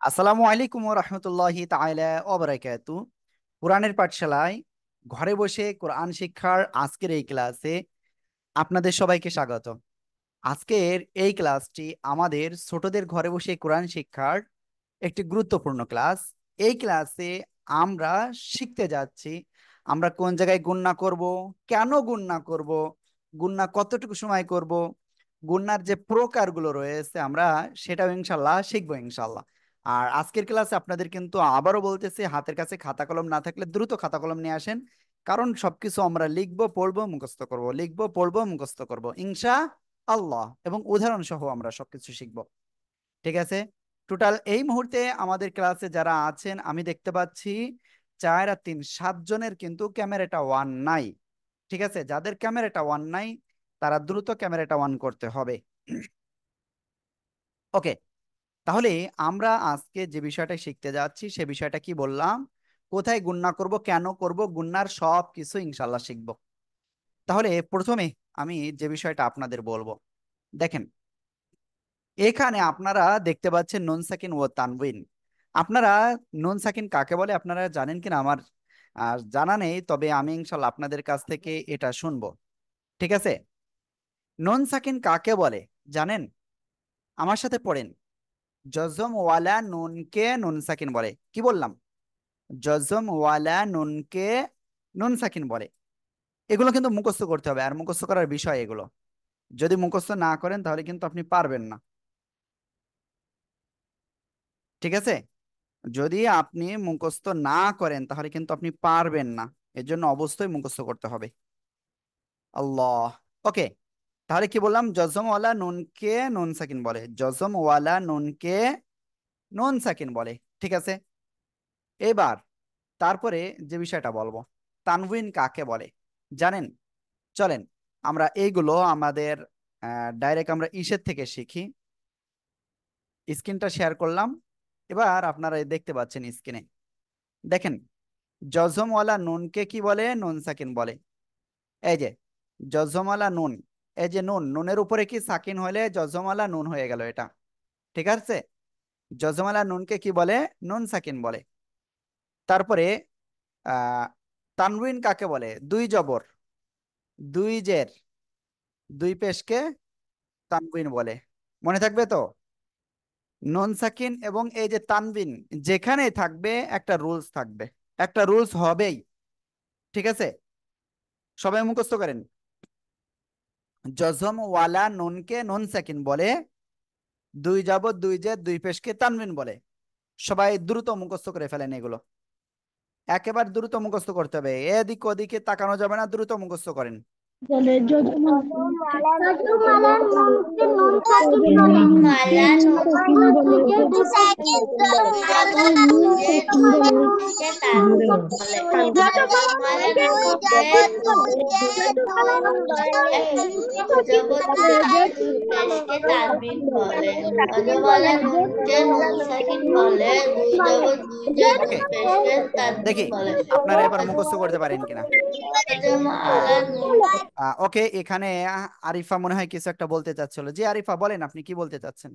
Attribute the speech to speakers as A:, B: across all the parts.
A: আসসালামু আলাইকুম ওয়া রাহমাতুল্লাহি তাআলা ওয়া বারাকাতু। কোরআনের পাঠশালায় ঘরে বসে কোরআন শিক্ষার আজকের এই ক্লাসে আপনাদের সবাইকে স্বাগত। আজকের এই ক্লাসটি আমাদের ছোটদের ঘরে বসে কোরআন শিক্ষার একটি গুরুত্বপূর্ণ ক্লাস। এই ক্লাসে আমরা শিখতে যাচ্ছি আমরা কোন জায়গায় গুণনা করব, কেন গুণনা করব, গুণনা কতটুকু সময় করব, গুণনার যে প্রকারগুলো রয়েছে আমরা সেটাও ইনশাল্লাহ শিখবো ইনশাল্লাহ। আর আজকের ক্লাসে আপনাদের কিন্তু আবারও বলতেছি, হাতের কাছে খাতা কলম না থাকলে দ্রুত খাতা কলম নিয়ে আসেন, কারণ সবকিছু আমরা লিখবো, পড়বো, মুখস্থ করব, লিখবো, পড়বো, মুখস্থ করব ইনশা আল্লাহ, এবং উদাহরণ সহ আমরা সবকিছু শিখবো। ঠিক আছে? টোটাল এই মুহূর্তে আমাদের ক্লাসে যারা আছেন আমি দেখতে পাচ্ছি 4 আর 3 7 জনের কিন্তু ক্যামেরাটা ওয়ান নাই। ঠিক আছে, যাদের ক্যামেরাটা ওয়ান নাই তারা দ্রুত ক্যামেরাটা অন করতে হবে। ওকে, তাহলে আমরা আজকে যে বিষয়টা শিখতে যাচ্ছি সে বিষয়টা কি বললাম, কোথায় গুণনা করব, কেন করব, গুণনার সব কিছু ইনশাল্লাহ শিখব। তাহলে প্রথমে আমি যে বিষয়টা আপনাদের বলবো, দেখেন এখানে আপনারা দেখতে পাচ্ছেন নুন সাকিন ও তানবিন। আপনারা নুন সাকিন কাকে বলে আপনারা জানেন কিনা আমার জানা নেই, তবে আমি ইনশাল্লাহ আপনাদের কাছ থেকে এটা শুনবো। ঠিক আছে, নুন সাকিন কাকে বলে জানেন? আমার সাথে পড়েন। জজম ওয়ালা নুনকে নুন সাকিন বলে। কি বললাম? জজম ওয়ালা নুনকে নুন সাকিন বলে। এগুলো কিন্তু মুখস্থ করতে হবে, আর মুখস্থ করার বিষয় এগুলো। যদি মুখস্থ না করেন তাহলে কিন্তু আপনি পারবেন না। ঠিক আছে, যদি আপনি মুখস্থ না করেন তাহলে কিন্তু আপনি পারবেন না। এর জন্য অবশ্যই মুখস্থ করতে হবে। আল্লাহ। ওকে, তাহলে কি বললাম? জজম ওয়ালা নুনকে নুন সাকিন বলে, জজম ওয়ালা নুনকে নুন সাকিন বলে। ঠিক আছে, এবার তারপরে যে বিষয়টা বলবো, তানভিন কাকে বলে জানেন? চলেন আমরা এইগুলো আমাদের ডাইরেক্ট আমরা ইসের থেকে শিখি। স্ক্রিনটা শেয়ার করলাম, এবার আপনারা দেখতে পাচ্ছেন স্ক্রিনে। দেখেন, জজমওয়ালা নুনকে কি বলে? নুন সাকিন বলে। এই যে জজমওয়ালা নুন, এই যে নুন, নুনের উপরে কি সাকিন হলে জজমওয়ালা নুন হয়ে গেল এটা। ঠিক আছে, জজমওয়ালা নুনকে কি বলে? নুন সাকিন বলে। তারপরে আহ তানউইন কাকে বলে? দুই জবর, দুই জের, দুই পেশকে তানবিন বলে। মনে থাকবে তো? নুন সাকিন এবং এই যে তানবিন যেখানে থাকবে একটা রুলস থাকবে, একটা রুলস হবেই। ঠিক আছে, সবাই মুখস্থ করেন। জজম ওয়ালা নুনকে নুন সাকিন বলে, দুই যাবত, দুই জের, দুই পেশকে তানবিন বলে। সবাই দ্রুত মুখস্থ করে ফেলেন এগুলো, একেবারে দ্রুত মুখস্থ করতে হবে, এদিক ওদিকে তাকানো যাবে না, দ্রুত মুখস্থ করেন।
B: বলে
C: যদুমালার নুনকে নুন সাকিন বলে।
B: যদুমালা নুনকে নুন
C: দুই
B: সাকিন
C: সাকিন
B: বলে,
C: যদুমালা
B: দুই
C: নুনকে
B: যাবত
C: নুন
B: দুই
C: সাকিন
B: পেশকে তানবিন বলে। যদুমালা
C: দুই
B: নুনকে
C: যাবত
B: নুন
C: দুই জের নুন বলে।
B: দুই যাবত দুই জের দুই পেশকে তানবিন বলে। যদুমালা নুনকে নুন সাকিন বলে, দুই যাবত দুই জের
A: ওকে,
B: দুই পেশকে তানবিন
A: দেখি
B: বলে।
A: আপনারা এবার মুখস্থ করতে পারেন কিনা।
B: যদুমালা নুন
A: ওকে, এখানে আরিফা মনে হয় কিছু একটা বলতে চাচ্ছিল। জি আরিফা বলেন, আপনি কি বলতে চাচ্ছেন?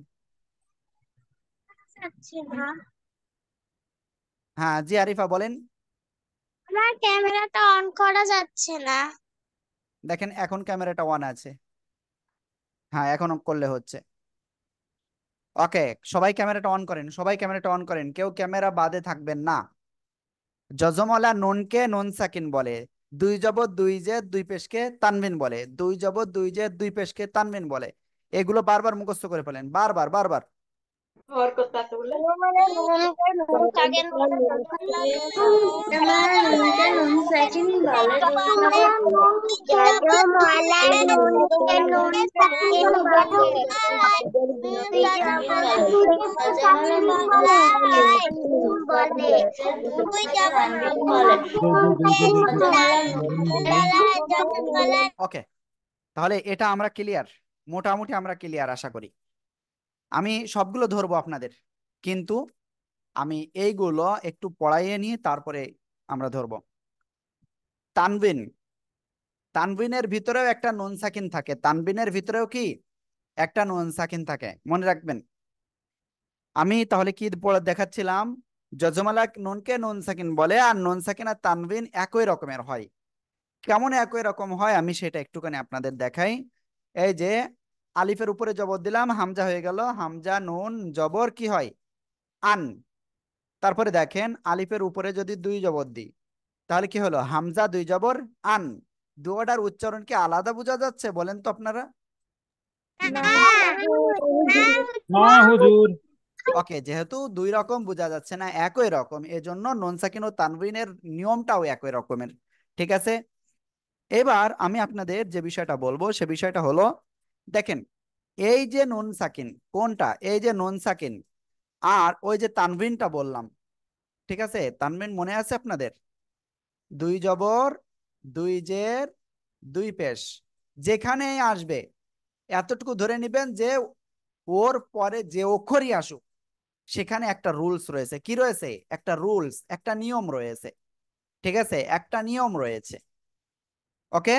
C: যাচ্ছে না,
A: হ্যাঁ জি আরিফা বলেন।
C: আমার ক্যামেরাটা অন করা যাচ্ছে না।
A: দেখেন এখন ক্যামেরাটা অন আছে। হ্যাঁ এখন করলে হচ্ছে। ওকে, সবাই ক্যামেরাটা অন করেন, সবাই ক্যামেরাটা অন করেন, কেউ ক্যামেরা বাদে থাকবেন না। যজমলা নুনকে নুন সাকিন বলে, দুই জবর, দুই জের, দুই পেশকে তানবিন বলে, দুই জবর, দুই জের, দুই পেশকে তানবিন বলে। এগুলো বারবার মুখস্থ করে ফেলেন, বারবার বারবার।
C: যদুমালার নুনকে নুন সাকিন বলে।
B: যদুমালা নুনকে নুন সাকিন বলে, দুই যাবত
C: যদুমালার নুনকে নুন সাকিন বলে। দুই
B: তানবিন
C: যাবত
B: বলে।
C: দুই জের
B: যজমালা
C: সাকিন
B: নুনকে
C: বলে,
B: নুন সাকিন
C: তানবিন বলে।
B: দুই
C: দুই
B: পেশকে
C: যাবত
B: তানবিন
C: দুই
B: বলে।
C: জের নুন সাকিন বলে।
B: যজমালা নুনকে
C: যদুমালার
A: ওকে, তাহলে এটা আমরা ক্লিয়ার, মোটামুটি আমরা ক্লিয়ার আশা করি। আমি সবগুলো ধরবো আপনাদের, কিন্তু আমি এইগুলো একটু পড়াইয়ে নিয়ে তারপরে আমরা ধরবো। তানবিন, তানবিনের ভিতরেও একটা নুন সাকিন থাকে, তানবিনের ভিতরেও কি একটা নুন সাকিন থাকে, মনে রাখবেন। আমি তাহলে কি পড়ে দেখাচ্ছিলাম, যজমালা নুনকে নুন সাকিন বলে, আর নুন সাকিন আর তানবিন একই রকমের হয়। কেমন একই রকম হয় আমি সেটা একটুখানি আপনাদের দেখাই। এই যে আলিফের উপরে জবর দিলাম, হামজা হয়ে গেল, হামজা নুন জবর কি হয়, আন। তারপরে দেখেন আলিফের উপরে যদি দুই জবর দিই তাহলে কি হলো, হামজা দুই জবর আন। দুটার উচ্চারণ কি আলাদা বোঝা যাচ্ছে বলেন তো আপনারা?
D: না হুজুর।
A: ওকে, যেহেতু দুই রকম বোঝা যাচ্ছে না, একই রকম, এজন্য নুন সাকিন ও তানবিনের নিয়মটাও একই রকমের। ঠিক আছে, এবার আমি আপনাদের যে বিষয়টা বলবো সে বিষয়টা হলো, দেখেন এই যে নুন সাকিন কোনটা, এই যে নুন সাকিন আর ওই যে তানবিনটা বললাম, ঠিক আছে, তানবিন মনে আছে আপনাদের? দুই জবর, দুই জের, দুই পেশ, যেখানে আসবে এতটুকু ধরে নেবেন যে ওর পরে যে অক্ষরই আসুক সেখানে একটা রুলস রয়েছে। কি রয়েছে? একটা রুলস, একটা নিয়ম রয়েছে। ঠিক আছে, একটা নিয়ম রয়েছে। ওকে,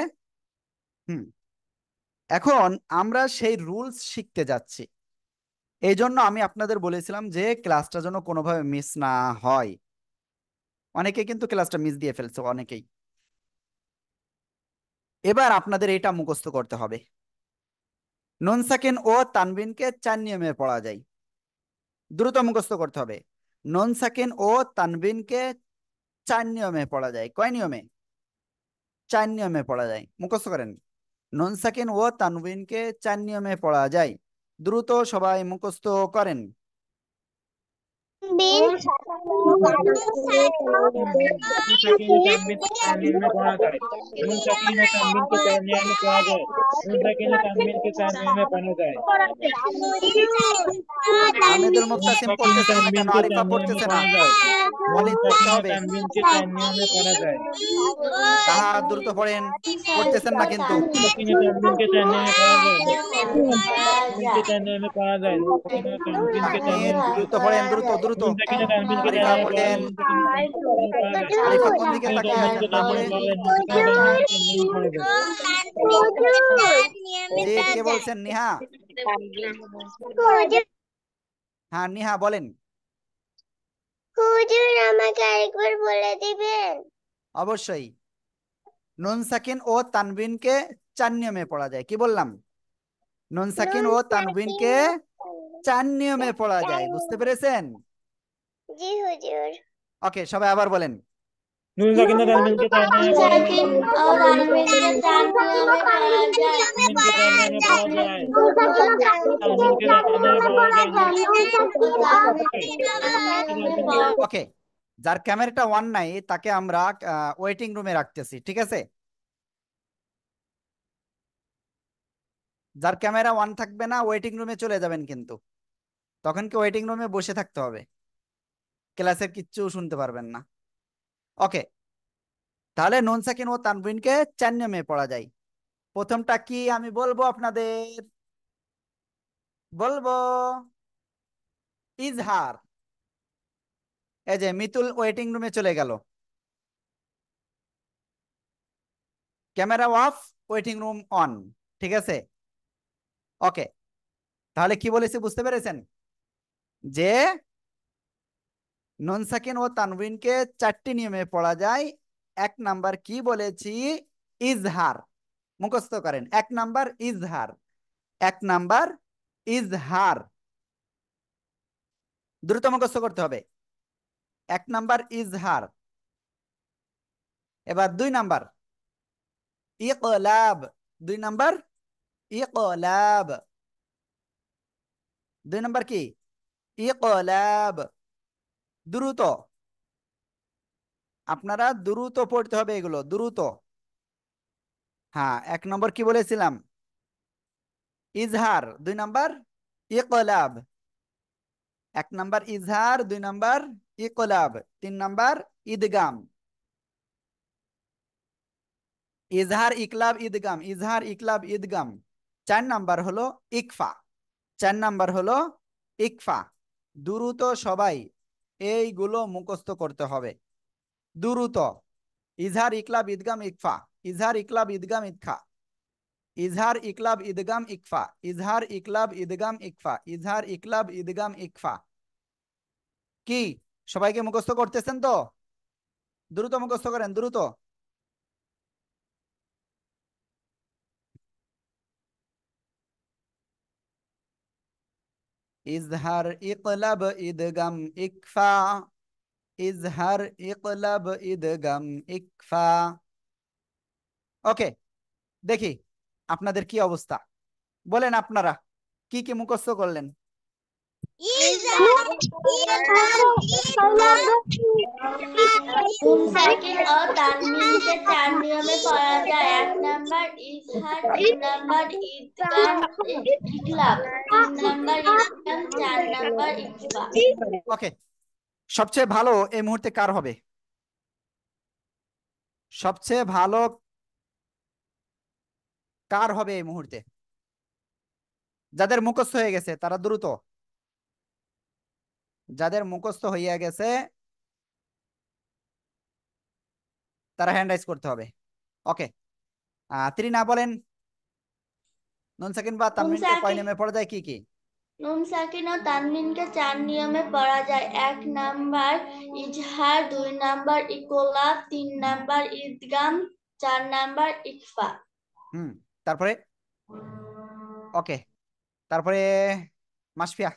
A: হুম, এখন আমরা সেই রুলস শিখতে যাচ্ছি। এই জন্য আমি আপনাদের বলেছিলাম যে ক্লাসটা যেন কোনোভাবে মিস না হয়। অনেকে কিন্তু ক্লাসটা মিস দিয়ে ফেলছে, অনেকেই। এবার আপনাদের এটা মুখস্থ করতে হবে, নুন সাকিন ও তানবিনকে চার নিয়মে পড়া যায়। দ্রুত মুখস্থ করতে হবে, নুন সাকিন ও তানবিনকে চার নিয়মে পড়া যায়। কয় নিয়মে? চার নিয়মে পড়া যায়, মুখস্থ করেন। নুন সাকিন ও তানবিনকে চার নিয়মে পড়া যায়, দ্রুত সবাই মুখস্থ করেন।
C: बिन
D: নুন সাকিন ও তানবিনকে চার নিয়মে পড়া যায়। নুন সাকিন ও তানবিনকে চার নিয়মে পড়া যায়। নুন সাকিন ও তানবিনকে চার নিয়মে পড়া যায়।
A: হামিদুল
D: নুন
A: মুক্তাসিম
D: সাকিন ও
A: পড়তেছেন না কেন?
D: তানবিনকে
A: আরিফা
D: চার নিয়মে
A: পড়তেছে না?
D: পড়া যায়। নুন
A: ওয়ালিদ পড়তে
D: সাকিন ও
A: হবে।
D: তানবিনকে চার নিয়মে পড়া যায়।
A: তাহা দ্রুত পড়েন, পড়তেছেন না কিন্তু।
D: নুন সাকিন ও তানবিনকে চার নিয়মে পড়া যায়। তানবিনকে চার নিয়মে পড়া যায়। নুন সাকিন ও তানবিনকে চার
A: তাহমিদ
D: নিয়মে পড়া
A: দ্রুত
D: যায়।
A: পড়েন, দ্রুত দ্রুত।
D: নুন সাকিন ও তানবিনকে চার
A: আরিফা
D: নিয়মে পড়া
A: পড়েন।
D: যায়। নুন সাকিন ও তানবিনকে চার নিয়মে পড়া যায়।
A: আরিফা কোন দিকে
D: নুন
A: তাকিয়ে
D: সাকিন ও
A: আছেন, না পড়ে?
D: তানবিনকে চার নিয়মে পড়া যায়।
A: যে কে বলছেন? নিহা? হ্যাঁ নিহা বলেন।
C: হুজুর আমাকে আরেকবার বলে দিবেন?
A: অবশ্যই, নুন সাকিন ও তানবিনকে চার নিয়মে পড়া যায়। কি বললাম? নুন সাকিন
C: নুন
A: ও
C: সাকিন
A: তানবিনকে চার নিয়মে পড়া যায়, বুঝতে পেরেছেন?
C: জি হুজুর।
A: ওকে, সবাই আবার বলেন।
D: নুন সাকিন ও তানবিনকে চার নিয়মে পড়া যায়।
B: साकिन और तानवीन के चार नियम में पढ़ा जाए।
D: তানবিনকে চার নিয়মে পড়া যায়।
C: নুন
D: তানবিনকে চার নিয়মে পড়া যায়।
A: ওকে, যার ক্যামেরাটা ওয়ান নাই তাকে আমরা ওয়েটিং রুমে রাখতেছি, ঠিক আছে? যার ক্যামেরা ওয়ান থাকবে না ওয়েটিং রুমে চলে যাবেন, কিন্তু তখন কি ওয়েটিং রুমে বসে থাকতে হবে, ক্লাসের কিচ্ছু শুনতে পারবেন না। ওকে, তাহলে নুন সাকিন ও তানবিনকে চার নিয়মে পড়া যায়। প্রথমটা কি আমি বলবো আপনাদের, বলবো ইজহার। এই যে মিতুল ওয়েটিং রুমে চলে গেল, camera off, waiting room on, ঠিক আছে? ওকে, তাহলে কি বলেছি বুঝতে পেরেছেন? যে নুন সাকিন ও তানবিনকে চারটি নিয়মে পড়া যায়। এক নাম্বার কি বলেছি? ইজহার। মুখস্থ করেন, এক নাম্বার ইজহার, এক নাম্বার ইজহার, দ্রুত মুখস্থ করতে হবে। এক নাম্বার ইজহার। এবার দুই নাম্বার ইকলাব, দুই নাম্বার ইকলাব, দুই নাম্বার কি? ইকলাব, দ্রুত, আপনারা দ্রুত পড়তে হবে এগুলো, দ্রুত। হ্যাঁ, এক নম্বর কি বলেছিলাম? ইজহার, দুই নাম্বার ইকলাব। এক নাম্বার ইজহার, দুই নাম্বার ইকলাব, তিন নাম্বার ইদগাম। ইজহার ইকলাব ইদগাম, ইজহার ইকলাব ইদগাম। চার নাম্বার হলো ইকফা, চার নাম্বার হলো ইকফা। দ্রুত সবাই এইগুলো মুখস্থ করতে হবে, দ্রুত। ইজহার ইকলাব ইদগাম ইকফা, ইজহার ইকলাব ইদগাম ইকফা, ইজহার ইকলাব ইদগাম ইকফা, ইজহার ইকলাব ইদগাম ইকফা, ইজহার ইকলাব ইদগাম ইকফা। কি সবাইকে মুখস্থ করতেছেন তো? দ্রুত মুখস্থ করেন, দ্রুত। ইজহার ইকলাব ইদগাম ইকফা, ইজহার ইকলাব ইদগাম ইকফা। ওকে, দেখি আপনাদের কি অবস্থা, বলেন আপনারা কি কি মুখস্থ করলেন?
B: নুন সাকিন ও তানবিনকে চার নিয়মে পড়া যায়। 1 নাম্বার ইজহার, 2 নাম্বার ইদগাম ইকলাব, 3 নাম্বার ইদগাম, 4 নাম্বার ইকফা।
A: ওকে, সবচেয়ে ভালো এই মুহূর্তে কার হবে? সবচেয়ে ভালো কার হবে এই মুহূর্তে? যাদের মুখস্থ হয়ে গেছে তারা দ্রুত, যাদের মুখস্থ হইয়া গেছে তারা হ্যান্ড রাইজ করতে হবে। ওকে, ত্রিনা বলেন, নুন সাকিন বা
B: নুন
A: তানবিনকে কয়
B: সাকিন
A: নিয়মে পড়া যায়, কি কি?
B: নুন সাকিন ও তানবিনকে 4 নিয়মে পড়া যায়। 1 নাম্বার ইজহার, 2 নাম্বার ইকলাব, 3 নাম্বার ইদগাম, 4 নাম্বার ইকফা।
A: তারপরে ওকে, তারপরে মাসফিয়া।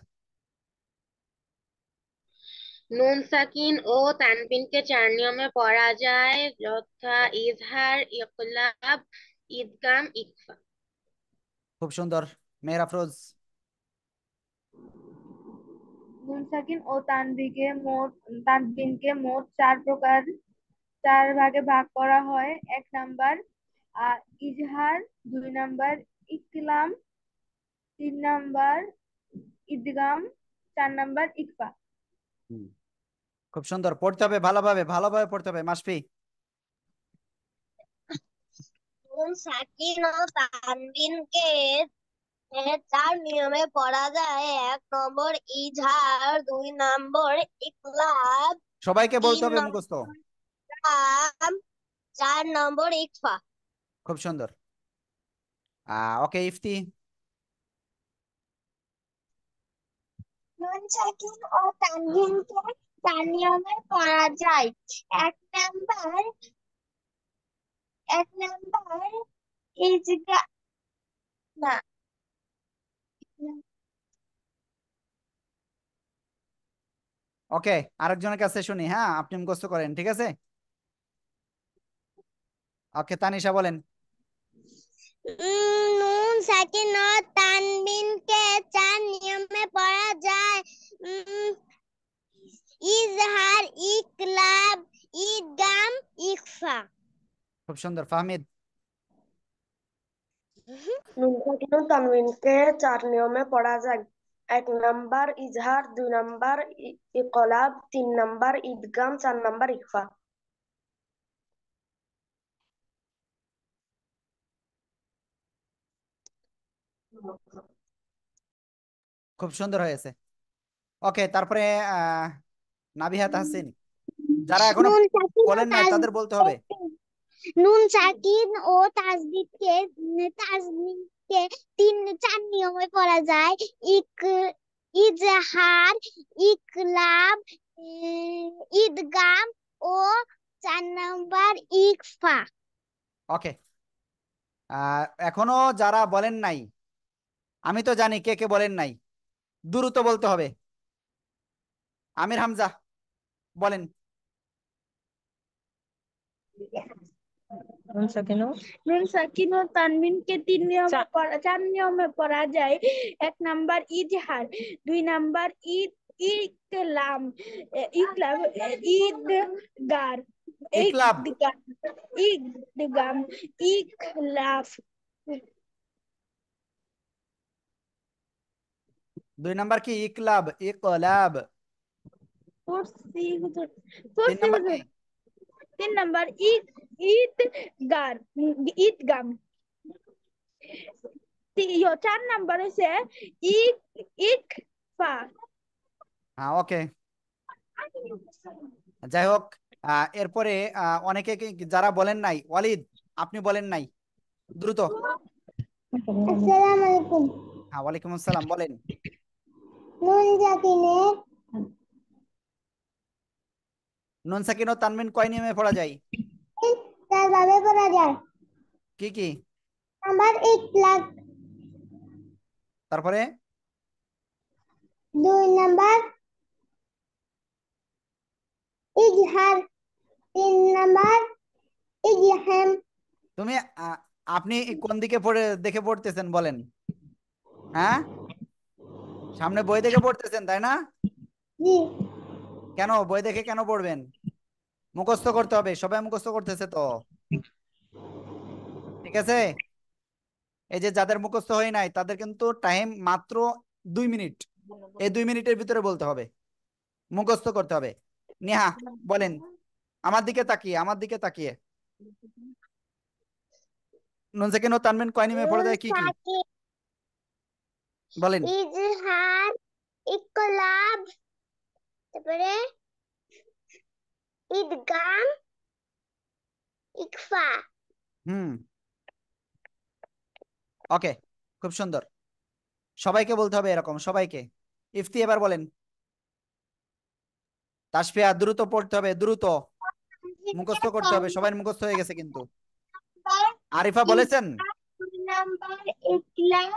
E: নুন সাকিন ও তানবিনকে চার নিয়মে পড়া যায়, যথা ইজহার, ইকলাব, ইদগাম, ইকফা।
A: খুব সুন্দর, মেহর আফরোজ।
F: নুন সাকিন ও তানবিনকে মোট 4 ভাগে ভাগ করা হয়। 1 নাম্বার ইজহার, 2 নাম্বার ইকলাম, 3 নাম্বার ইদগাম, 4 নাম্বার ইকফা।
A: খুব সুন্দর, পড়তে হবে ভালোভাবে, ভালোভাবে পড়তে হবে। মাসফি।
C: নুন সাকিন ও তানবিনকে 4 নিয়মে পড়া যায়। 1 নম্বর ইজহার, 2 নম্বর ইকলাব,
A: সবাইকে বলতে
C: 3
A: হবে
C: নম্বর
A: মুখস্থ।
C: ইদগাম, 4 নম্বর ইকফা।
A: খুব সুন্দর। ওকে, ইফতি।
C: নুন সাকিন ও তানবিনকে 4 নিয়মে পড়া যায়। 1 নাম্বার ইজগা না
A: ওকে, আরেকজনের কাছে শুনি। হ্যাঁ, আপনি মুখস্থ করেন, ঠিক আছে? ওকে, তানিশা বলেন।
C: নুন সাকিন ও তানবিনকে 4 নিয়মে পড়া যায়। ইজহার, ইকলাব, ইদগাম, ইকফা।
A: খুব সুন্দর, ফাহমিদ।
G: নুন সাকিন ও তানবিনকে 4 নিয়মে পড়া যায়। 1 নাম্বার ইজহার, 2 নাম্বার ইকলাব, 3 নাম্বার ইদগাম, 4 নাম্বার ইকফা।
A: খুব সুন্দর হয়েছে। ওকে, তারপরে নাবিহা তাহসিন। যারা এখনো
C: নুন সাকিন ও
A: বলেন নাই তাদের বলতে হবে।
C: নুন সাকিন ও তাজদিদকে 4 নিয়মে পড়া যায়। ইজহার, ইকলাব, ইদগাম ও 4 নাম্বার ইকফা।
A: ওকে, এখনো যারা বলেন নাই, আমি তো জানি কে কে বলেন নাই, দ্রুত বলতে হবে। আমির হামজা বলেন।
F: নুন সাকিন ও তানবিনকে 4 নিয়মে পড়া যায়। 1 নাম্বার ইজহার, 2 নাম্বার ইকলাম, ইকলাব, ইদগার,
A: ইকলাব।
F: ইদগাম, ইখলাফ।
A: 2 নাম্বার কি? ইকলাব, ইকলাব।
F: পড়ছি হুজুর,
A: 3 নাম্বার কি?
F: 3 নাম্বার ইদগার, ইদগাম। 4 নাম্বার হচ্ছে ইকফা।
A: হ্যাঁ, ওকে, যাই হোক। এরপরে অনেকে যারা বলেন নাই, ওয়ালিদ আপনি বলেন নাই, দ্রুত।
C: আসসালামু আলাইকুম।
A: হ্যাঁ, ওয়ালাইকুম আসসালাম, বলেন।
C: নুন সাকিনের
A: নুন সাকিন ও তানবিন কয় নিয়মে পড়া যায়?
C: চারভাবে পড়া যায়।
A: কি কি?
C: নাম্বার ইতলাক,
A: তারপরে
C: 2 নাম্বার ইজহার, 3 নাম্বার ইজহাম।
A: তুমি আপনি কোন দিকে পড়ে দেখে পড়তেছেন বলেন? হ্যাঁ, সামনে বই দেখে পড়তেছেন তাই না?
C: জি।
A: কেন বই দেখে কেন পড়বেন? মুখস্থ করতে হবে, সবাই মুখস্থ করতেছে তো। ঠিক আছে, এই যে যাদের মুখস্থ হয় নাই তাদের কিন্তু টাইম মাত্র 2 মিনিট। এই 2 মিনিটের ভিতরে বলতে হবে, মুখস্থ করতে হবে। নেহা বলেন, আমার দিকে তাকিয়ে, আমার দিকে তাকিয়ে। নুন সাকিন ও তানবিন কয় নিয়মে পড়া
C: নুন
A: যায় কি কি
C: সাকিন,
A: বলেন?
C: ইজহার, ইকলাব, তারপরে ইদগাম, ইকফা।
A: হুম, ওকে, খুব সুন্দর। সবাইকে বলতে হবে এরকম, সবাইকে। ইফতি এবার বলেন। তাসফিয়া দ্রুত পড়তে হবে, দ্রুত মুখস্থ করতে হবে, সবাই মুখস্থ হয়ে গেছে কিন্তু। আরিফা বলেছেন?
C: 2 নাম্বার ইকলাব,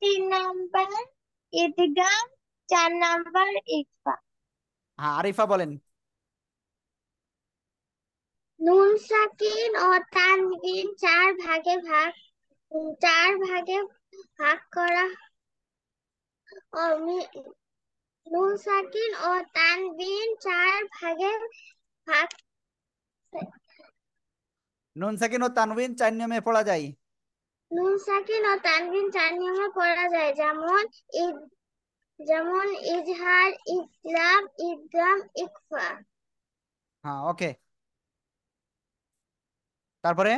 C: 3 নাম্বার ইদগাম, 4 নাম্বার ইকফা।
A: হ্যাঁ, আরিফা বলেন।
C: নুন সাকিন ও তানবিন 4 ভাগে ভাগ করা। নুন সাকিন ও তানবিন 4 ভাগে ভাগ।
A: নুন সাকিন ও তানবিন 4 নিয়মে পড়া যায়।
C: নুন সাকিন ও তানবিন 4 নিয়মে পড়া যায়, যেমন ইজহার, ইকলাব, ইদগাম, ইকফা।
A: হ্যাঁ, ওকে। তারপরে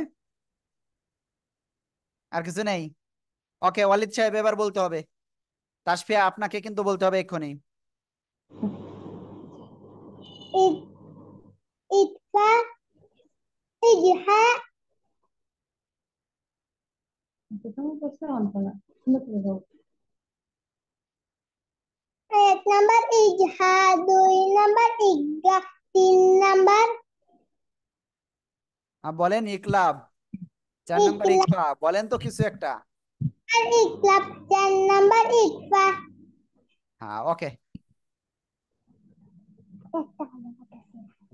A: আর কিছু নেই? ওকে, ওয়ালিদ সাহেব এবার বলতে হবে। তাসফিয়া আপনাকে কিন্তু বলতে হবে এক্ষুনি।
C: ইদ ইকফা, ইজহা। 1 নাম্বার ইজহা, 2 নাম্বার ইগা, 3 নাম্বার
A: বলেন ইকলাব, 4 নাম্বার
C: ইকলাব,
A: ইকফা, বলেন তো কিছু একটা।
C: 4 নাম্বার ইকফা।
A: হ্যাঁ, ওকে।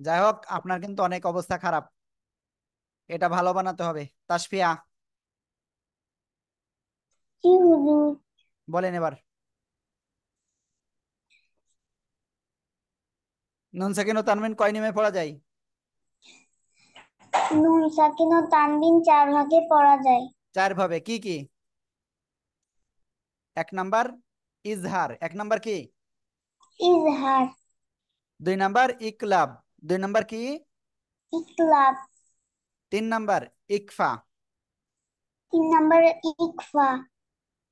A: যাই হোক, আপনার কিন্তু অনেক অবস্থা খারাপ, এটা ভালো বানাতে হবে। তাসফিয়া
C: জি হুজুর।
A: বলেন এবার। নুন সাকিন ও তানবিন কয় নিয়মে পড়া যায়?
C: নুন সাকিন ও তানবিন 4 ভাগে পড়া যায়।
A: 4 ভাবে কি কি? 1 নাম্বার ইজহার, 1 নাম্বার কি?
C: ইজহার,
A: 2 নাম্বার ইকলাব, 2 নাম্বার কি?
C: ইকলাব,
A: 3 নাম্বার ইকফা।
C: 3 নাম্বার ইকফা।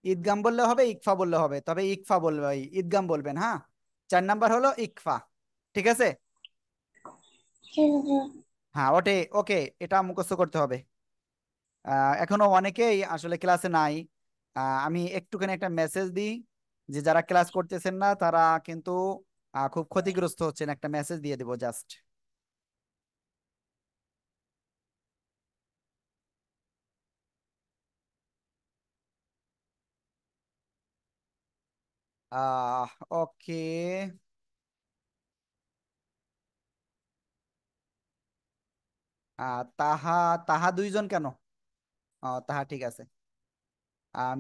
A: ঈদগাম বললে হবে, ইকফা বললে হবে, তবে ইকফা বলবে, ঈদগাম বলবেন। হ্যাঁ, 4 নাম্বার হলো ইকফা। ঠিক আছে,
C: জি হুজুর।
A: হ্যাঁ ওটে, ওকে, এটা মুখস্থ করতে হবে। এখনো অনেকেই আসলে ক্লাসে নাই। আমি একটুখানি একটা মেসেজ দিই যে যারা ক্লাস করতেছেন না তারা কিন্তু খুব ক্ষতিগ্রস্ত হচ্ছেন, একটা মেসেজ দিয়ে দেবো জাস্ট। ওকে। তাহা, তাহা 2 জন কেন? তাহা ঠিক আছে।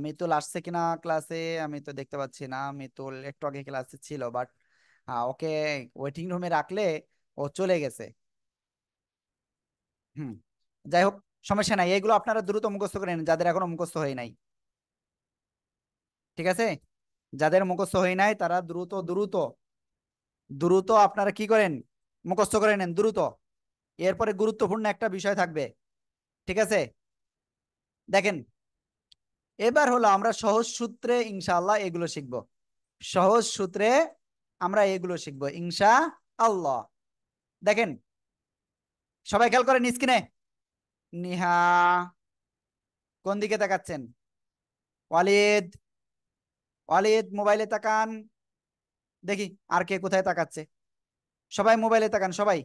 A: মিতুল আসছে কিনা ক্লাসে আমি তো দেখতে পাচ্ছি না। মিতুল একটু আগে ক্লাসে ছিল, বাট ওকে ওয়েটিং রুমে রাখলে ও চলে গেছে। হুম, যাই হোক, সমস্যা নাই, এগুলো আপনারা দ্রুত মুখস্থ করে নিন যাদের এখনো মুখস্থ হয় নাই। ঠিক আছে, যাদের মুখস্থ হয় নাই তারা দ্রুত দ্রুত দ্রুত আপনারা কি করেন, মুখস্থ করে নেন দ্রুত। এরপরে গুরুত্বপূর্ণ একটা বিষয় থাকবে। ঠিক আছে, দেখেন, এবার হলো আমরা সহজ সূত্রে ইনশাআল্লাহ এগুলো শিখব। সহজ সূত্রে আমরা এগুলো শিখবো ইনশা আল্লাহ। দেখেন, সবাই খেয়াল করেন স্ক্রিনে। নিহা কোন দিকে তাকাচ্ছেন? ওয়ালিদ, ওয়ালিদ মোবাইলে তাকান, দেখি আর কে কোথায় তাকাচ্ছে। সবাই মোবাইলে তাকান, সবাই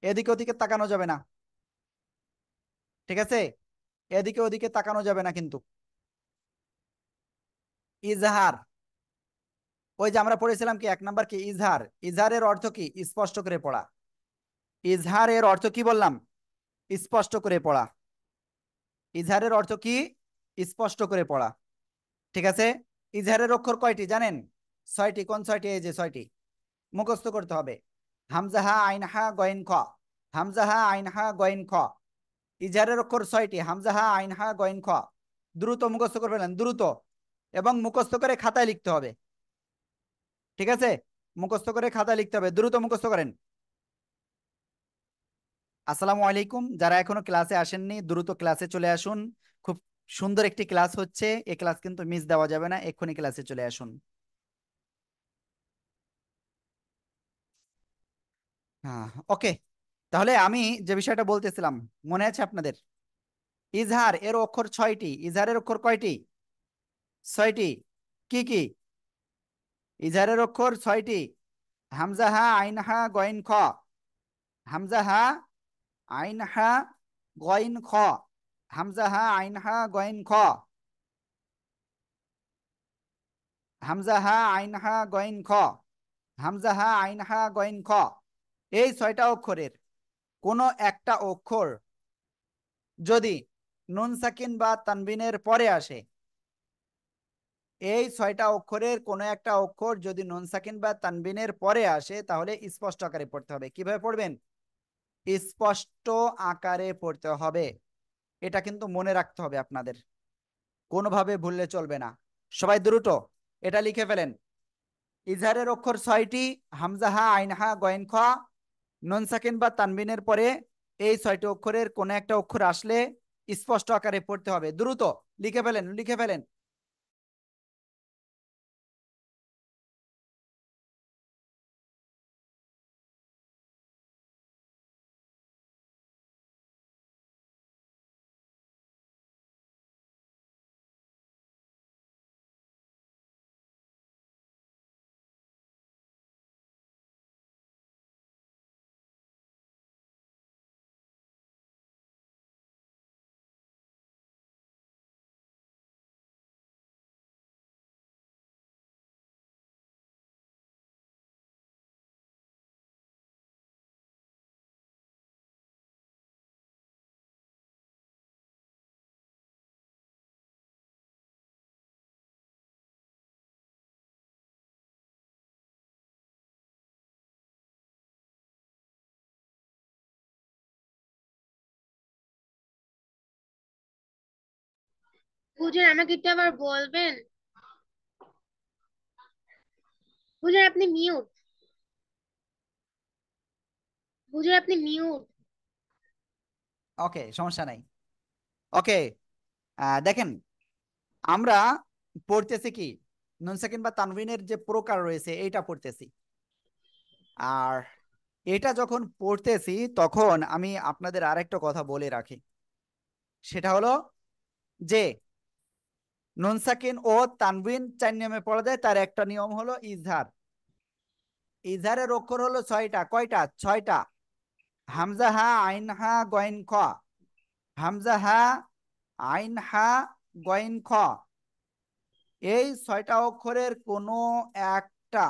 A: এদিকে ওদিকে তাকানো যাবে না, ঠিক আছে? এদিকে ওদিকে তাকানো যাবে না কিন্তু। ইজহার, ওই যে আমরা পড়েছিলাম কি 1 নাম্বার কি ইজহার। ইজহারের অর্থ কি? স্পষ্ট করে পড়া। ইজহারের অর্থ কি বললাম? স্পষ্ট করে পড়া। ইজহারের অর্থ কি? স্পষ্ট করে পড়া, ঠিক আছে? ইজহারের অক্ষর কয়টি জানেন? 6টি। কোন 6টি? এই যে 6টি মুখস্থ করতে হবে। হামজাহা আইনহা গয়েন খ, হামজাহা আইনহা গয়েন খ। ইজহারের অক্ষর 6টি, হামজাহা আইনহা গয়েন খ। দ্রুত মুখস্থ করে ফেলেন, দ্রুত, এবং মুখস্থ করে খাতায় লিখতে হবে, ঠিক আছে? মুখস্থ করে খাতায় লিখতে হবে, দ্রুত মুখস্থ করেন। আসসালামু আলাইকুম। যারা এখনো ক্লাসে আসেননি দ্রুত ক্লাসে চলে আসুন। খুব সুন্দর একটি ক্লাস হচ্ছে, এই ক্লাস কিন্তু মিস দেওয়া যাবে না, এক্ষুনি ক্লাসে চলে আসুন। হ্যাঁ, ওকে। তাহলে আমি যে বিষয়টা বলতেছিলাম মনে আছে আপনাদের? ইজহার এর অক্ষর 6টি। ইজহারের অক্ষর কয়টি? 6টি। কি কি? ইজহারের অক্ষর 6টি। হামজাহা আইনহা গয়েন খ, হামজাহা আইনহা গয়েন খ, হামজাহা আইনহা গয়েন খ, হামজাহা আইনহা গয়েন খ, হামজাহা আইনহা গয়েন খ। এই 6টা অক্ষরের কোনো একটা অক্ষর যদি নুন সাকিন বা তানবিনের পরে আসে, এই 6টা অক্ষরের কোনো একটা অক্ষর যদি নুন সাকিন বা তানবিনের পরে আসে তাহলে স্পষ্ট আকারে পড়তে হবে। কিভাবে পড়বেন? স্পষ্ট আকারে পড়তে হবে। এটা কিন্তু মনে রাখতে হবে আপনাদের, কোনোভাবে ভুললে চলবে না। সবাই দ্রুত এটা লিখে ফেলেন। ইজহারের অক্ষর 6টি, হামজাহা আইনহা গয়েন খ, নুন সাকিন বা তানবিনের পরে এই 6টি অক্ষরের কোনো একটা অক্ষর আসলে স্পষ্ট আকারে পড়তে হবে। দ্রুত লিখে ফেলেন, লিখে ফেলেন।
E: হুজুর আমাকে একটু আবার বলবেন? হুজুর আপনি মিউট। হুজুর আপনি মিউট।
A: ওকে, সমস্যা নাই। ওকে, দেখেন আমরা পড়তেছি কি নুন সাকিন বা তানবিনের যে প্রকার রয়েছে এইটা পড়তেছি। আর এটা যখন পড়তেছি তখন আমি আপনাদের আরেকটা কথা বলে রাখি, সেটা হলো যে নুন সাকিন ও তানবিন 4 নিয়মে পড়া যায়, তার একটা নিয়ম হলো ইজহার। ইজহারের অক্ষর হলো 6টা। কয়টা? 6টা। হামজাহা আইনহা গয়েন খ, হামজাহা আইনহা গয়েন খ। এই 6টা অক্ষরের কোনো একটা,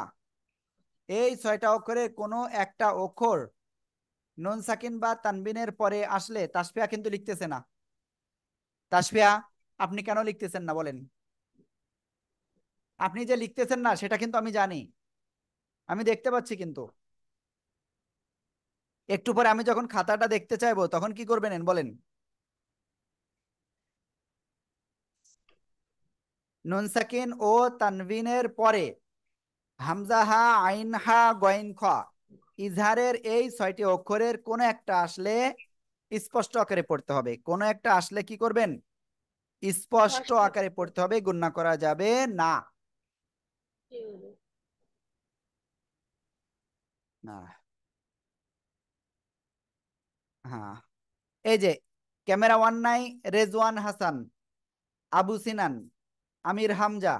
A: এই 6টা অক্ষরের কোনো একটা অক্ষর নুন সাকিন বা তানবিনের পরে আসলে তাসফিয়া কিন্তু লিখতেছে না। তাসফিয়া, আপনি কেন লিখতেছেন না বলেন? আপনি যে লিখতেছেন না সেটা কিন্তু আমি জানি, আমি দেখতে পাচ্ছি কিন্তু। একটু পরে আমি যখন খাতাটা দেখতে চাইবো তখন কি করবেন বলেন? নুন সাকিন ও তানবিনের পরে হামজাহা আইনহা গয়েন খ, ইজহারের এই 6টি অক্ষরের কোনো একটা আসলে স্পষ্ট আকারে পড়তে হবে। কোনো একটা আসলে কি করবেন? স্পষ্ট
E: কষ্ট।
A: আকারে পড়তে হবে, গুণনা করা যাবে না। না, হ্যাঁ। এই যে ক্যামেরা 1 নাই, রেজওয়ান হাসান, আবু সিনান, আমির হামজা,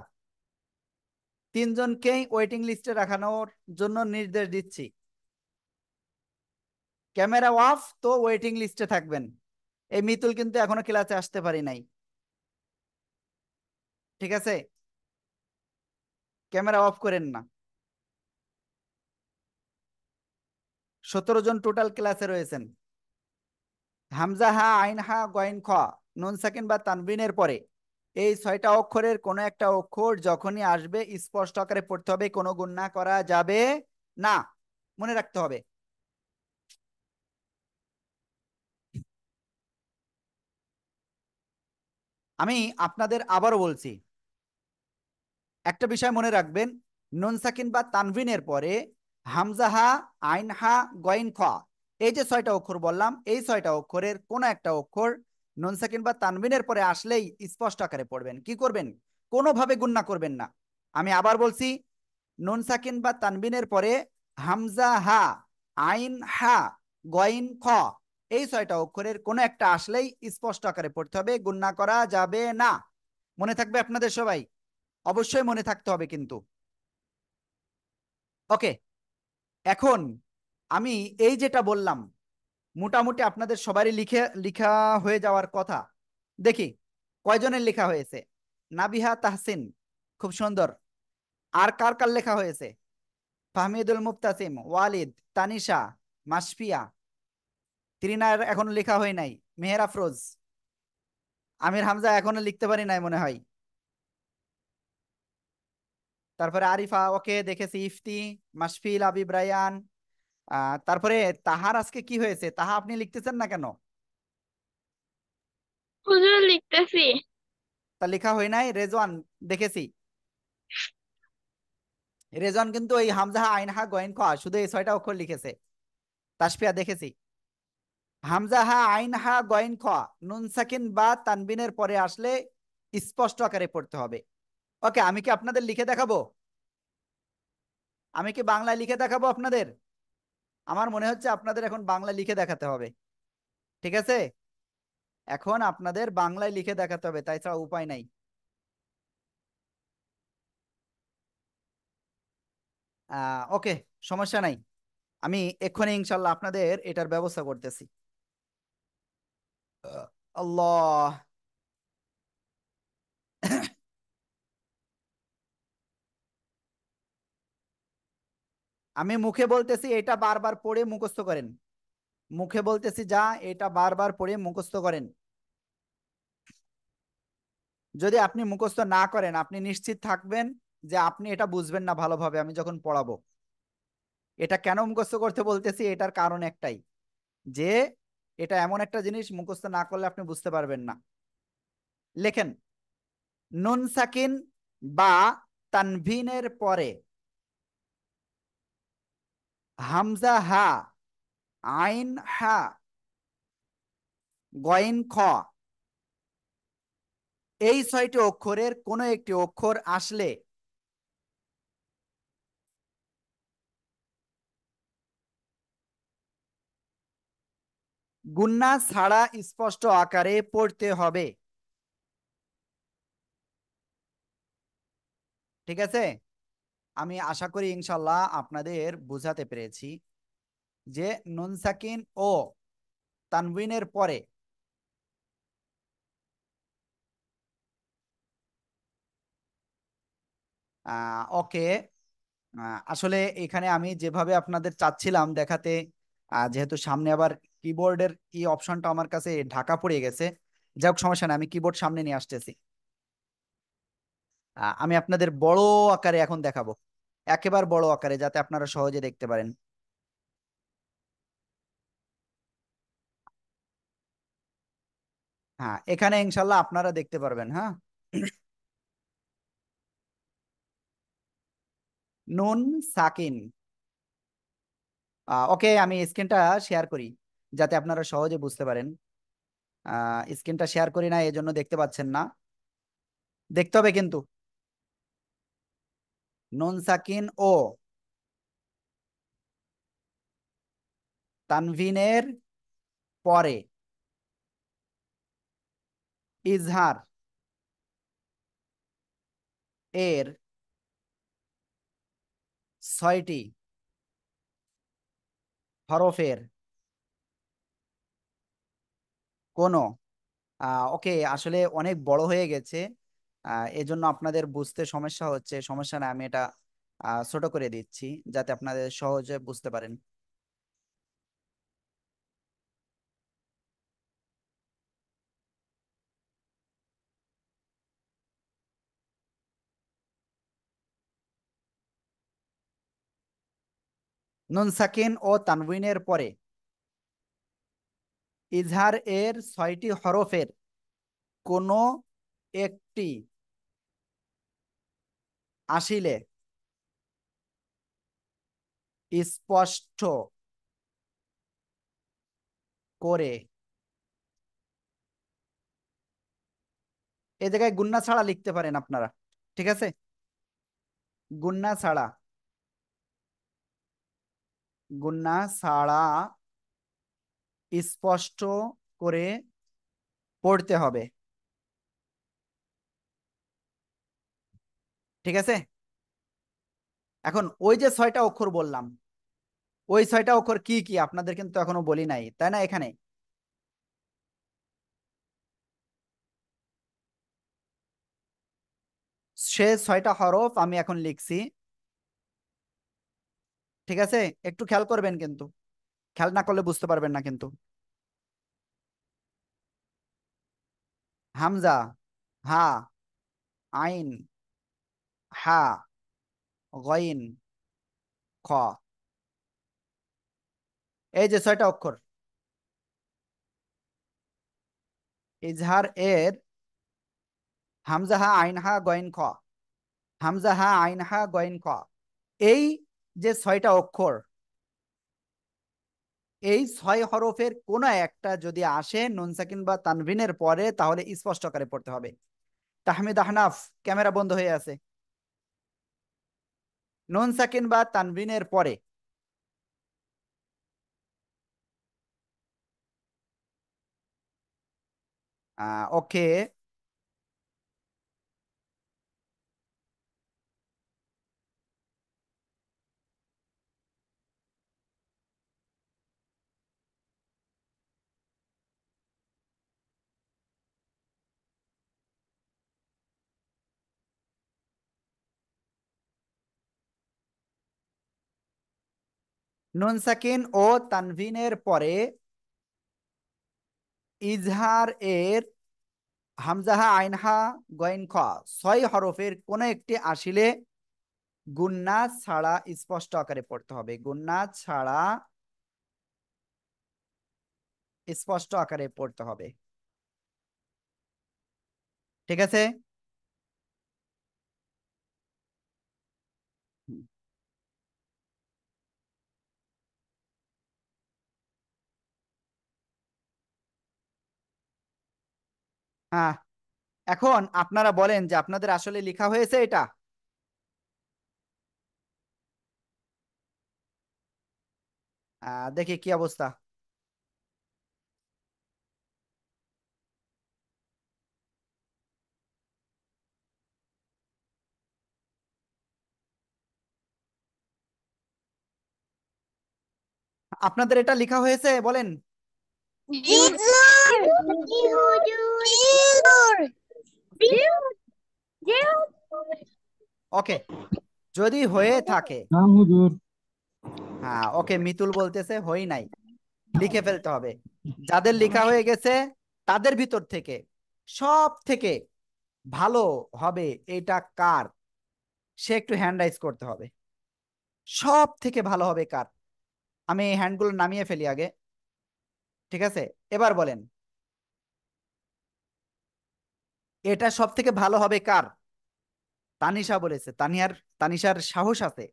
A: তিনজনকেই ওয়েটিং লিস্টে রাখানোর জন্য নির্দেশ দিচ্ছি। ক্যামেরা অফ, তো ওয়েটিং লিস্টে থাকবেন। এই মিতুল কিন্তু এখনো ক্লাসে আসতে পারি নাই, ঠিক আছে? ক্যামেরা অফ করেন না। 17 জন টোটাল ক্লাসে রয়েছেন। হামজা হা, আইন হা, গয়েন খ, নুন সাকিন বা তানবিনের পরে এই 6টা অক্ষরের কোনো একটা অক্ষর যখনই আসবে স্পষ্ট আকারে পড়তে হবে, কোনো গুণনা করা যাবে না, মনে রাখতে হবে। আমি আপনাদের আবারও বলছি, একটা বিষয় মনে রাখবেন, নুন সাকিন বা তানভিনের পরে হামজা হা, আইন হা, গয়েন খ, এই যে 6টা অক্ষর বললাম, এই 6টা অক্ষরের কোন একটা অক্ষর নুন সাকিন বা তানভিনের পরে আসলেই স্পষ্ট আকারে পড়বেন। কি করবেন? কোনোভাবে গুণনা করবেন না। আমি আবার বলছি, নুন সাকিন বা তানবিনের পরে হামজা হা, আইন হা, গয়েন খ, এই 6টা অক্ষরের কোন একটা আসলেই স্পষ্ট আকারে পড়তে হবে, গুণনা করা যাবে না। মনে থাকবে আপনাদের সবাই? অবশ্যই মনে থাকতে হবে কিন্তু। ওকে, এখন আমি এই যেটা বললাম মোটামুটি আপনাদের সবারই লিখা হয়ে যাওয়ার কথা। দেখি কয়জনের লেখা হয়েছে। নাবিহা তাহসিন, খুব সুন্দর। আর কার কার লেখা হয়েছে? ফাহমিদুল মুফতাসিম, ওয়ালিদ, তানিশা, মাসফিয়া, তৃনার এখনো লেখা হয় নাই, মেহের আফরোজ, আমির হামজা এখনো লিখতে পারি নাই মনে হয়। তারপরে আরিফা, ওকে দেখেছি, ইফতি, মাসফিল, আবিব রায়ান। তারপরে তাহার আজকে কি হয়েছে? তাহা আপনি লিখতেছেন না কেন?
F: হুজুর লিখতেছি।
A: তা লেখা হয় নাই। রেজওয়ান দেখেছি, রেজওয়ান কিন্তু এই হামজাহা, আইনহা, গয়েন খোয়া শুধু এই 6টা অক্ষর লিখেছে। তাসফিয়া দেখেছি। হামজাহা, আইনহা, গয়েন খোয়া নুন সাকিন বা তানবিনের পরে আসলে স্পষ্ট আকারে পড়তে হবে। ওকে, আমি কি আপনাদের লিখে দেখাবো? আমি কি বাংলায় লিখে দেখাবো আপনাদের? আমার মনে হচ্ছে আপনাদের এখন বাংলা লিখে দেখাতে হবে, ঠিক আছে? এখন আপনাদের বাংলায় লিখে দেখাতে হবে, তাই ছাড়া উপায় নাই। ওকে, সমস্যা নাই। আমি এক্ষুনি ইনশাল্লাহ আপনাদের এটার ব্যবস্থা করতেছি। আল্লাহ, আমি মুখে বলতেছি এটা বারবার পড়ে মুখস্থ করেন। মুখে বলতেছি যা, এটা বারবার পড়ে মুখস্থ করেন। যদি আপনি মুখস্থ না করেন আপনি নিশ্চিত থাকবেন যে আপনি এটা বুঝবেন না ভালোভাবে আমি যখন পড়াবো। এটা কেন মুখস্থ করতে বলতেছি, এটার কারণ একটাই, যে এটা এমন একটা জিনিস মুখস্থ না করলে আপনি বুঝতে পারবেন না। লেখেন, নুন সাকিন বা তানভিনের পরে হামজা হা, আইন হা, গয়েন খ, এই 6টি অক্ষরের কোনো একটি অক্ষর আসলে গুন্না ছাড়া স্পষ্ট আকারে পড়তে হবে, ঠিক আছে? আমি আশা করি ইনশাল্লাহ আপনাদের বুঝাতে পেরেছি যে নুন সাকিন ও তানবিনের পরে ওকে। আসলে এখানে আমি যেভাবে আপনাদের চাচ্ছিলাম দেখাতে, যেহেতু সামনে আবার কিবোর্ডের কি অপশনটা আমার কাছে ঢাকা পড়ে গেছে, যাই হোক সমস্যা নেই, আমি কিবোর্ড সামনে নিয়ে আসতেছি। আমি আপনাদের বড় আকারে এখন দেখাবো, একেবারে বড় আকারে, যাতে আপনারা সহজে দেখতে পারেন। হ্যাঁ, এখানে ইনশাল্লাহ আপনারা দেখতে পারবেন। হ্যাঁ, নুন সাকিন। ওকে, আমি স্ক্রিনটা শেয়ার করি যাতে আপনারা সহজে বুঝতে পারেন। স্ক্রিনটা শেয়ার করি না, এজন্য দেখতে পাচ্ছেন না, দেখতে হবে কিন্তু। নুন সাকিন ও তানভিনের পরে ইজহার এর 6টি হরফের কোন ওকে, আসলে অনেক বড় হয়ে গেছে, এজন্য আপনাদের বুঝতে সমস্যা হচ্ছে। সমস্যা না, আমি এটা ছোট করে দিচ্ছি যাতে আপনাদের সহজে বুঝতে পারেন। নুন সাকিন ও তানউইনের পরে ইজহার এর 6টি হরফের কোনো একটি আসিলে স্পষ্ট করে, এই জায়গায় গুন্না ছাড়া লিখতে পারেন আপনারা, ঠিক আছে? গুন্না ছাড়া, গুন্না ছাড়া স্পষ্ট করে পড়তে হবে, ঠিক আছে? এখন ওই যে 6টা অক্ষর বললাম, ওই 6টা অক্ষর কি কি আপনাদের কিন্তু এখনো বলি নাই, তাই না? এখানে সে 6টা হরফ আমি এখন লিখছি, ঠিক আছে? একটু খেয়াল করবেন, কিন্তু খেয়াল না করলে বুঝতে পারবেন না কিন্তু। হামজা, হা, আইন, হা, গইন, খ, এই যে 6টা অক্ষর, ইজহার এর হামজা, হা, আইন, হা, গইন, খ, হামজা, হা, আইন, হা, গইন, খ, এই যে 6টা অক্ষর, এই 6 হরফের কোন একটা যদি আসে নুন সাকিন বা তানভিনের পরে, তাহলে স্পষ্ট আকারে পড়তে হবে। তাহমিদ আহনাফ, ক্যামেরা বন্ধ হয়ে আছে। নুন সাকিন বা তানভিনের পরে ওকে, নুন সাকিন ও তানভিনের পরে ইজহার এর হামজাহা, আইনহা, গইন, খ, 6 হরফের কোন একটি আসিলে গুন্না ছাড়া স্পষ্ট আকারে পড়তে হবে। গুন্না ছাড়া স্পষ্ট আকারে পড়তে হবে, ঠিক আছে? হ্যাঁ, এখন আপনারা বলেন যে আপনাদের আসলে লেখা হয়েছে এটা? দেখি কি অবস্থা। আপনাদের এটা লেখা হয়েছে বলেন? ওকে, যদি হয়ে থাকে, হ্যাঁ ওকে, মিতুল বলতেছে হই নাই, লিখে ফেলতে হবে। যাদের লেখা হয়ে গেছে তাদের ভিতর থেকে সব থেকে ভালো হবে এটা কার, সে একটু হ্যান্ড রাইজ করতে হবে। সব থেকে ভালো হবে কার? আমি এই হ্যান্ডগুলো নামিয়ে ফেলি আগে, ঠিক আছে? এবার বলেন, এটা সব থেকে ভালো হবে কার? তানিশা বলেছে, তানিশার সাহস আছে।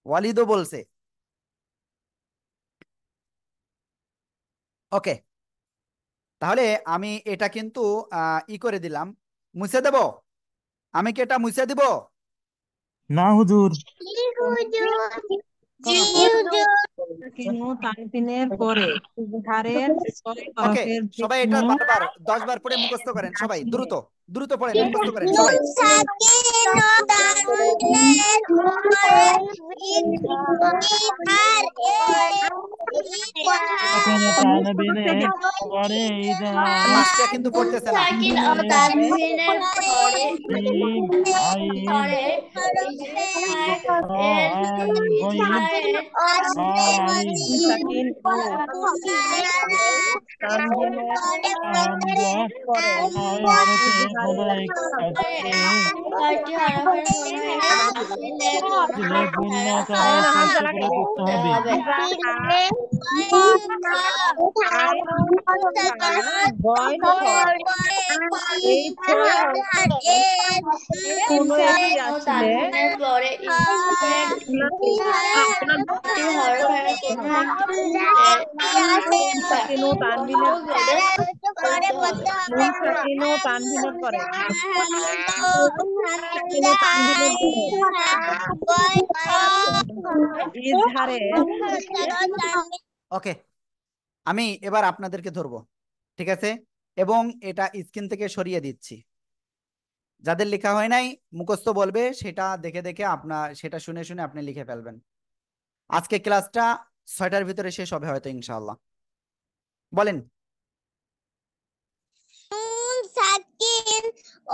A: ওয়ালিদও বলছে। ওকে, তাহলে আমি এটা কিন্তু ই করে দিলাম, মুছে দেব। আমি কি এটা মুছে দিব?
D: না হুজুর।
H: তানভিনের পরে ইজহারের 6
A: ওকে,
H: হরফের
A: সবাই এটা
H: যেকোনো
A: বারবার 10 বার পড়ে মুখস্থ করেন, সবাই
H: আসিলে
A: দ্রুত দ্রুত পড়েন, মুখস্থ করেন সবাই।
C: নুন সাকিন ও তানভিনের পরে
D: সাকিন ও তানবিনের পরে ইজহার
A: মাসটা কিন্তু পড়তেছে না।
B: সাকিন ও তানভিনের পরে
D: জিম আইন
B: পরে ইজহারের
D: আইন
H: সাকিন ও তানবিনের
D: হামজা
H: পরে
D: ছয় হরফে কোনো
B: ছয়টি হরফের কোনো আসলে
D: গুণনা ছাড়া স্পষ্ট করে পড়তে হবে।
H: গয়ন খ এই ছয় কোনো একটি আসলে
B: তানভিনের পরে ইজহারের ছয়টি হরফের কোনো একটি
H: সাকিন ও তানবিনের নুন সাকিন ও তানবিনের পরে সাকিন ও তানবিনের পরে ইজহারে
A: ওকে, আমি এবার আপনাদেরকে ধরবো, ঠিক আছে? এবং এটা স্ক্রিন থেকে সরিয়ে দিচ্ছি। যাদের লেখা হয় নাই মুখস্থ বলবে, সেটা দেখে দেখে সেটা শুনে শুনে আপনি লিখে ফেলবেন। আজকে ক্লাসটা 6টার ভিতরে শেষ হবে হয়তো ইনশাআল্লাহ। বলেন।
C: নুন সাকিন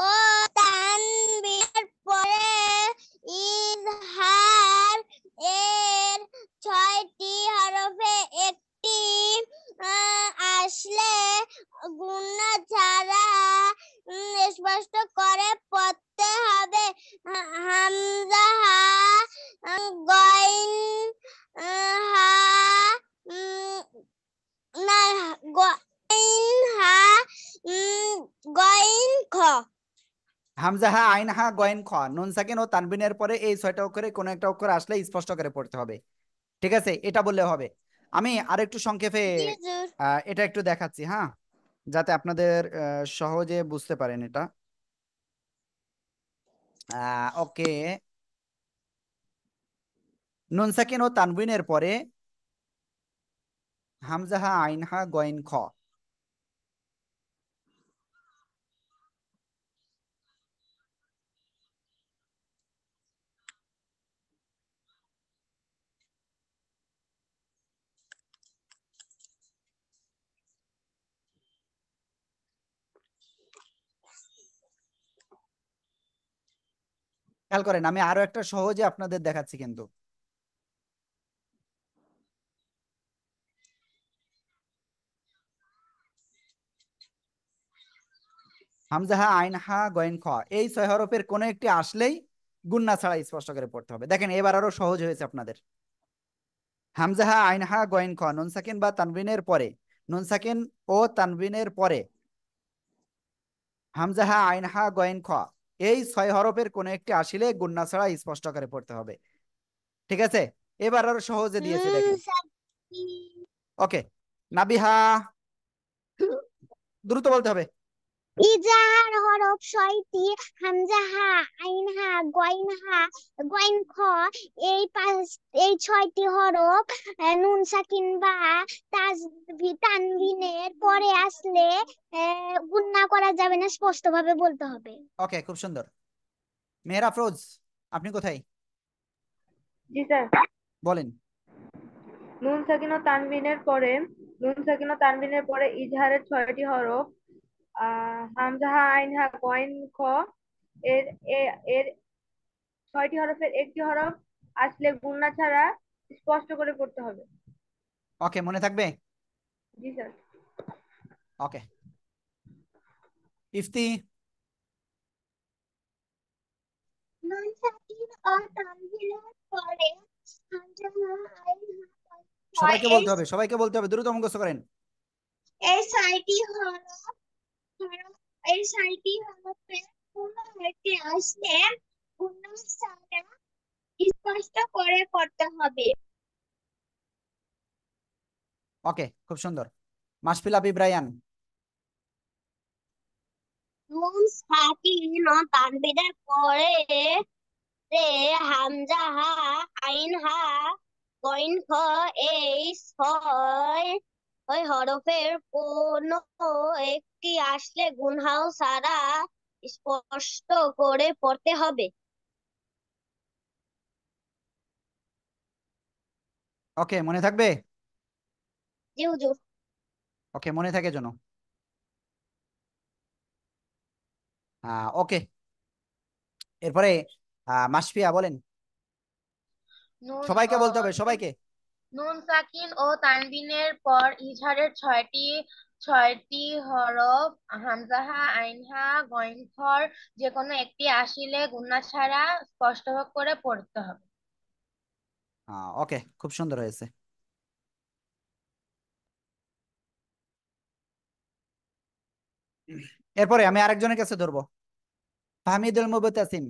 C: ও তানবিনের পরে ইজহার এর 6টি হরফে একটি আসলে গুণনা ছাড়া স্পষ্ট করে পড়তে হবে। হামজা হা গইন হা না গইন হা গইন খ।
A: হামজা হা আইন হা গয়েন খ, নুন সাকিন ও তানবিনের পরে এই 6টা অক্ষরে কোনো একটা অক্ষর আসলে স্পষ্ট করে পড়তে হবে, ঠিক আছে? এটা বললে হবে। আমি আরেকটু সংক্ষেপে এটা একটু দেখাচ্ছি, হ্যাঁ, যাতে আপনাদের সহজে বুঝতে পারেন এটা। ওকে, নুন সাকিন ও তানবিনের পরে হামজা হা আইন হা গয়েন খ। খেয়াল করেন, আমি আরো একটা সহজে আপনাদের দেখাচ্ছি কিন্তু। হামজা হা আইন হা গয়েন খ, এই 6 হরফের কোনো একটি আসলেই গুণনা ছাড়া স্পষ্ট করে পড়তে হবে। দেখেন এবার আরো সহজ হয়েছে আপনাদের। হামজা হা আইন হা গয়েন খ, নুন সাকিন বা তানবিনের পরে, নুন সাকিন ও তানবিনের পরে হামজা হা আইন হা গয়েন খ, এই 6 হরফের কোনো একটি আসলে গুণনা ছাড়া স্পষ্ট করে পড়তে হবে, ঠিক আছে? এবার আরো সহজে দিয়েছে, দেখেন। ওকে, নাবিহা, দ্রুত বলতে হবে।
C: ইজাহার হরফ 6টি, হামজা হা আইন হা গইন খ, এই 6টি হরফ নুন সাকিন বা তানবিনের পরে আসলে গুণনা করা যাবে না, স্পষ্টভাবে বলতে হবে।
A: ওকে, খুব সুন্দর। মেহের আফরোজ, আপনি কোথায়?
E: জি স্যার।
A: বলেন।
E: নুন সাকিন ও তানবিনের পরে ইজহারের 6টি হরফ হামজা হা আইন হা গইন খ, এর এর 6টি হরফের একটি হরফ আসলে গুণনা ছাড়া স্পষ্ট করে পড়তে হবে।
A: ওকে, মনে থাকবে?
E: জি স্যার।
A: ওকে, ইফতি।
C: নুন সাকিন ও তানবিনের পরে হামজা হা আইন হা
A: সবাইকে বলতে হবে, সবাইকে বলতে হবে, দ্রুত মুখস্থ করেন।
C: এই 6টি হরফের কোনো একটি আসলে গুণনা ছাড়া স্পষ্ট করে পড়তে হবে।
A: ওকে, খুব সুন্দর। মাশফিল আবিব রায়ান।
C: নুন সাকিন ও তানবিনের পরে হামজা হা আইন হা গইন খ, এই 6 হরফের কোনো একটি আসলে গুনহাও ছাড়া স্পষ্ট করে পড়তে হবে।
A: ওকে, মনে থাকবে?
C: জি হুজুর।
A: ওকে, মনে থাকে যেন। ওকে, এরপরে মাসফিয়া বলেন।
B: নুন
A: সবাইকে
B: ও
A: বলতে হবে, সবাইকে।
B: নুন সাকিন ও তানবিনের পর ইজহারের ছয়টি হরফ হামজাহা আইনহা গইনখর যে কোনো একটি আসিলে গুণা ছাড়া স্পষ্ট করে পড়তে হবে।
A: ওকে, খুব সুন্দর হয়েছে। এরপরে আমি আরেকজনের কাছে ধরবো, ফাহমিদুল মুবতাসিম।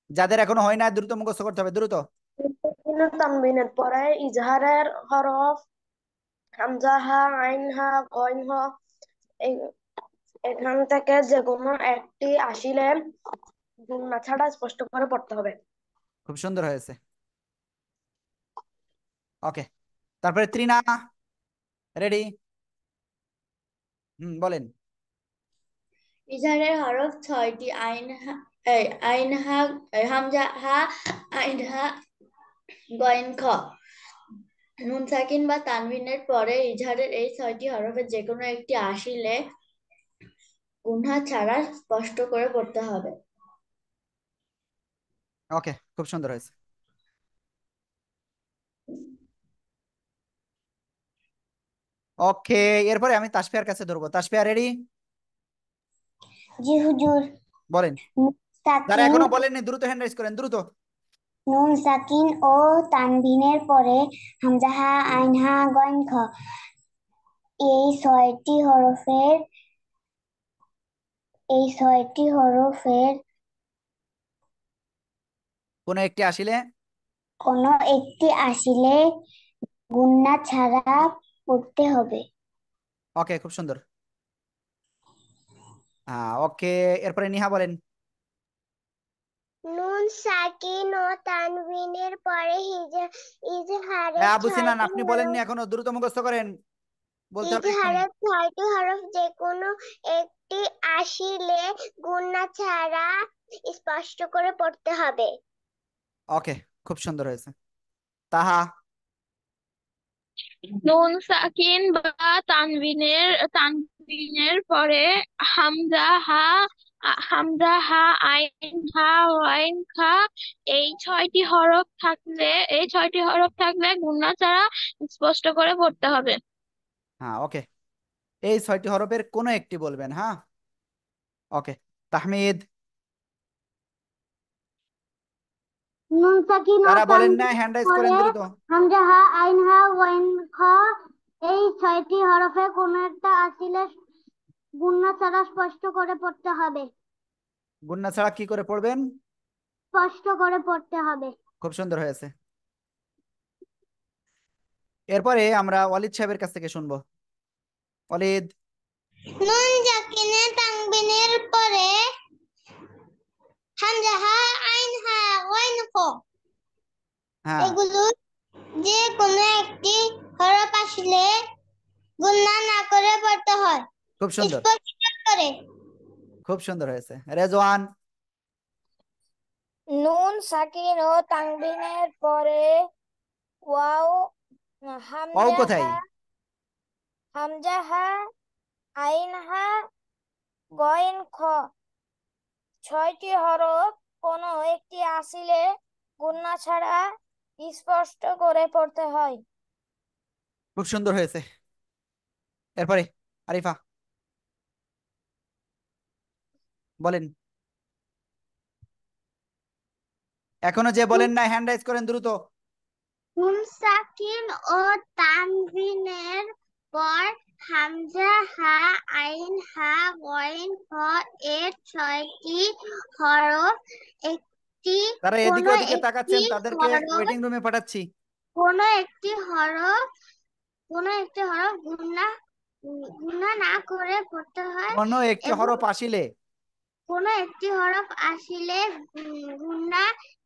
A: যাদের এখনো হয় না দ্রুত মুখস্থ করতে হবে, দ্রুত।
G: তানবিনের পরে ইজহারের হরফ হামজা হা আইন হা গইন হ এখান থেকে যে কোনো একটি আসিলে গুণা ছাড়া স্পষ্ট করে পড়তে হবে।
A: খুব সুন্দর হয়েছে। ওকে, তারপরে ত্রিনা, রেডি? বলেন।
B: ইজহারের হরফ ছয়টি আইনহা হামজা হা আইনহা গইন খ। নুন সাকিন বা তানবিনের পরে ইজহারের এই ছয়টি হরফের যে কোনো একটি আসিলে গুণা ছাড়া স্পষ্ট করে পড়তে হবে।
A: ওকে, খুব সুন্দর হয়েছে। ওকে, এরপরে আমি তাসফিয়ার কাছে ধরবো। তাসফিয়া, রেডি?
C: জি হুজুর।
A: বলেন।
C: নুন
A: যারা
C: সাকিন
A: এখনো বলেননি দ্রুত হ্যান্ড রাইজ করেন, দ্রুত।
C: নুন সাকিন ও তানবিনের পরে হামজাহা আইনহা গইন খ এই ছয়টি হরফের এই ছয়টি হরফের
A: কোনো একটি আসিলে
C: কোনো একটি আসিলে গুণা ছাড়া পড়তে হবে।
A: ওকে, খুব সুন্দর। ওকে, এরপরে নিহা বলেন।
C: নুন সাকিন ও তানবিনের পরে ইজহারের
A: আবু সিনান,
C: ছয়টি
A: আপনি বলেননি
C: হরফ
A: এখনো, দ্রুত মুখস্থ করেন, বলতে হবে এক্ষুনি।
C: ইজহারের ছয়টি হরফ যে কোনো একটি আসিলে গুণা ছাড়া স্পষ্ট করে পড়তে হবে।
A: ওকে, খুব সুন্দর হয়েছে। তাহা।
F: নুন সাকিন বা তানবিনের পরে হামজা হা হামজা হা আইন হা ওয়াইন খা এই ছয়টি হরফ থাকলে গুণা ছাড়া স্পষ্ট করে পড়তে হবে।
A: ওকে, এই 6টি হরফের কোনো একটি বলবেন। ওকে, তাহমিদ।
C: নুন সাকিন ও
A: যারা বলেন না
C: তানবিনের
A: হ্যান্ড রাইজ করেন,
C: পরে
A: দ্রুত।
C: হামজা হা আইন হা ওয়াইন খ এই ছয়টি হরফে কোনো একটা আসিলে গুণা ছাড়া স্পষ্ট করে পড়তে হবে।
A: গুন্না ছাড়া কি করে পড়বেন?
C: স্পষ্ট করে পড়তে হবে।
A: খুব সুন্দর হয়েছে। এরপরে আমরা ওয়ালিদ সাহেবের কাছ থেকে শুনবো। ওয়ালিদ।
C: নুন সাকিনে তানবিনের পরে হামজা হা আইন হা ওয়াইন খ
A: হ্যাঁ,
C: এগুলো যে কোনো একটি হরফ আসলে গুণা না করে পড়তে হয়,
A: খুব সুন্দর,
C: স্পষ্ট করে।
A: খুব সুন্দর হয়েছে। রেজওয়ান।
C: নুন সাকিন ও তানবিনের পরে ওয়াও
A: ওয়াও
C: হামজা
A: কোথায়?
C: হা হামজা হা আইন হা গইন খ ছয়টি হরফ কোনো একটি আসিলে গুণা ছাড়া স্পষ্ট করে পড়তে হয়।
A: খুব সুন্দর হয়েছে। এরপরে আরিফা বলেন। এখনো যে বলেন না হ্যান্ড রাইজ করেন, দ্রুত।
C: নুন সাকিন ও তানবিনের পর হামজা হা আইন হা গইন খ এর ছয়টি হরফ একটি
A: তারা এদিকে
C: কোনো
A: ওদিকে
C: একটি
A: তাকাচ্ছেন, তাদেরকে
C: হরফ
A: ওয়েটিং রুমে পাঠাচ্ছি।
C: কোনো একটি হরফ কোনো একটি হরফ গুণা গুণা না করে পড়তে হয়
A: কোনো একটি
C: এবং
A: হরফ আসিলে
C: কোনো একটি হরফ আসিলে গুণা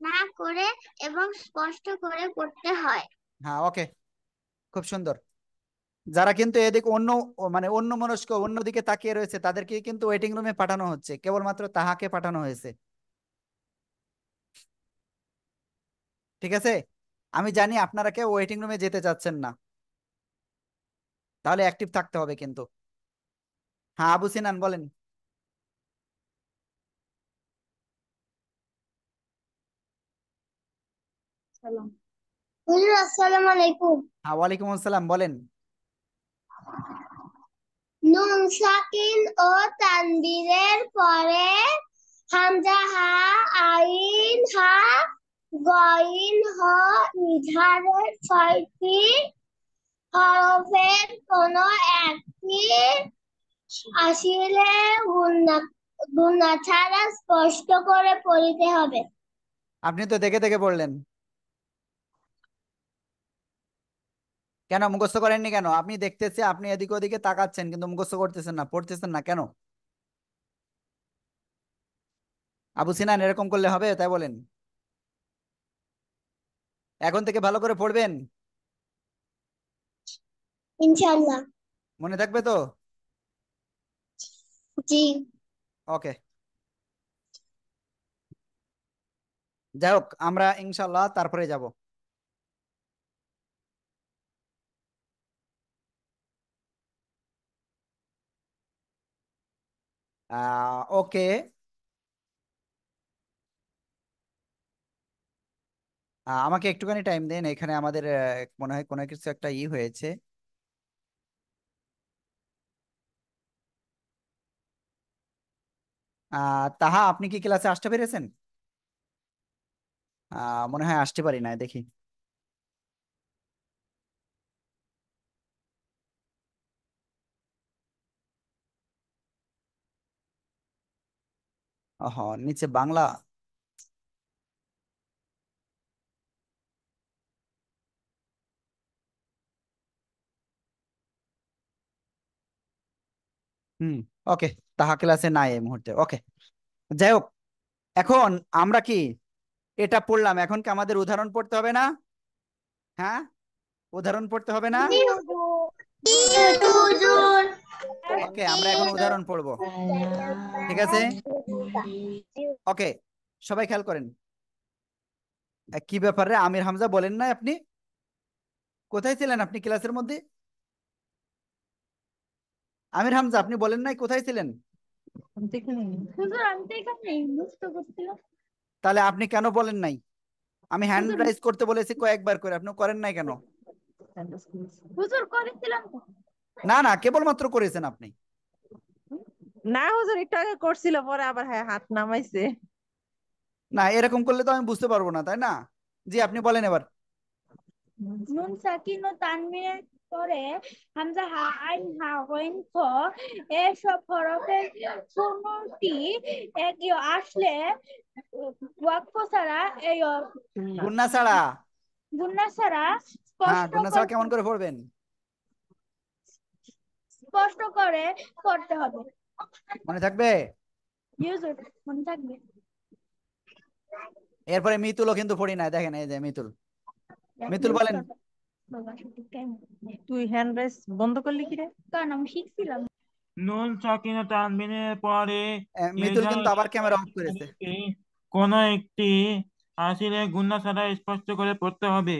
C: না করে এবং স্পষ্ট করে পড়তে হয়।
A: ওকে, খুব সুন্দর। যারা কিন্তু এদিকে মানে অন্য মনস্ক অন্যদিকে তাকিয়ে রয়েছে, তাদেরকে কিন্তু ওয়েটিং রুমে পাঠানো হচ্ছে, কেবলমাত্র তাহাকে পাঠানো হয়েছে। ঠিক আছে? আমি জানি আপনারা কেউ ওয়েটিং রুমে যেতে চাচ্ছেন না, তাহলে অ্যাক্টিভ থাকতে হবে কিন্তু। হ্যাঁ, আবু সিনান বলেন।
C: হুজুর আসসালামু আলাইকুম।
A: হ্যাঁ, ওয়ালাইকুম আসসালাম, বলেন।
C: নুন সাকিন ও তানবীরের পরে হামজা হা, আইন হা, গইন হ ইজহারের 6টি হরফের কোন একটি আসলে গুণা গুণা ছাড়া স্পষ্ট করে পড়িতে হবে।
A: আপনি তো দেখে দেখে পড়লেন, কেন মুখস্থ করেননি কেন? আপনি দেখতেছে, আপনি এদিকে ওদিকে তাকাচ্ছেন কিন্তু মুখস্থ করতেছেন না, পড়তেছেন না কেন? আবু সিনান, এরকম করলে হবে? তাই বলেন। এখন থেকে ভালো করে পড়বেন,
C: ইনশাআল্লাহ।
A: মনে থাকবে তো?
C: জি।
A: ওকে, যাই হোক, আমরা ইনশাল্লাহ তারপরে যাব। ওকে, আমাকে একটুখানি টাইম দেন, এখানে আমাদের মনে হয় কোনো কিছু একটা হয়েছে। তাহা, আপনি কি ক্লাসে আসতে পেরেছেন? মনে হয় আসতে পারি না, দেখি। ওহ, নিচে বাংলা। হুম, ওকে, তাহা ক্লাসে নাই এই মুহূর্তে। ওকে, যাই হোক, এখন আমরা কি এটা পড়লাম, এখন কি আমাদের উদাহরণ পড়তে হবে না? হ্যাঁ, উদাহরণ পড়তে হবে না?
C: জি হুজুর। জি হুজুর।
A: ওকে, আমরা এখন উদাহরণ পড়বো, ঠিক আছে? ওকে, সবাই খেয়াল করেন। কি ব্যাপারে আমির হামজা বলেন না আপনি? কোথায় ছিলেন আপনি ক্লাসের মধ্যে? আমির হামজা, আপনি বলেন নাই কোথায় ছিলেন?
C: হুজুর আমি তো এখানে মুখস্থ করছিলাম।
A: তাহলে আপনি কেন বলেন নাই? আমি হ্যান্ড রাইজ করতে বলেছি কয়েকবার করে, আপনি করেন নাই কেন?
C: হুজুর করেছিলাম তো।
A: না না, কেবলমাত্র করেছেন আপনি।
H: না হুজুর, একটু আগে করছিল, পরে আবার হ্যাঁ হাত নামাইছে।
A: না, এরকম করলে তো আমি বুঝতে পারবো না, তাই না? জি, আপনি বলেন এবার।
C: নুন সাকিন ও তানবিনের পরে হামজা হা, আইন হা, গইন খ এসব হরফের কোনটি একই আসলে ওয়াকফ ছাড়া এই
A: গুন্না ছাড়া।
C: গুন্না ছাড়া
A: হ্যাঁ,
C: স্পষ্ট
A: গুন্না ছাড়া কেমন করে পড়বেন?
C: স্পষ্ট করে করতে হবে।
A: মনে থাকবে?
C: ইউজুর মনে থাকবে।
A: এরপরে মিতুলও কিন্তু পড়ি নাই, দেখেন এই যে মিতুল। মিতুল বলেন।
H: তুই হ্যান্ড রাইজ বন্ধ করলি কি রে?
C: কারণ আমি শিখছিলাম।
D: নুন সাকিন ও তানবিনের পরে
A: মিতুল কিন্তু আবার ক্যামেরা অফ করেছে।
D: কোন একটি আসলে গুণা ছাড়া স্পষ্ট করে পড়তে হবে।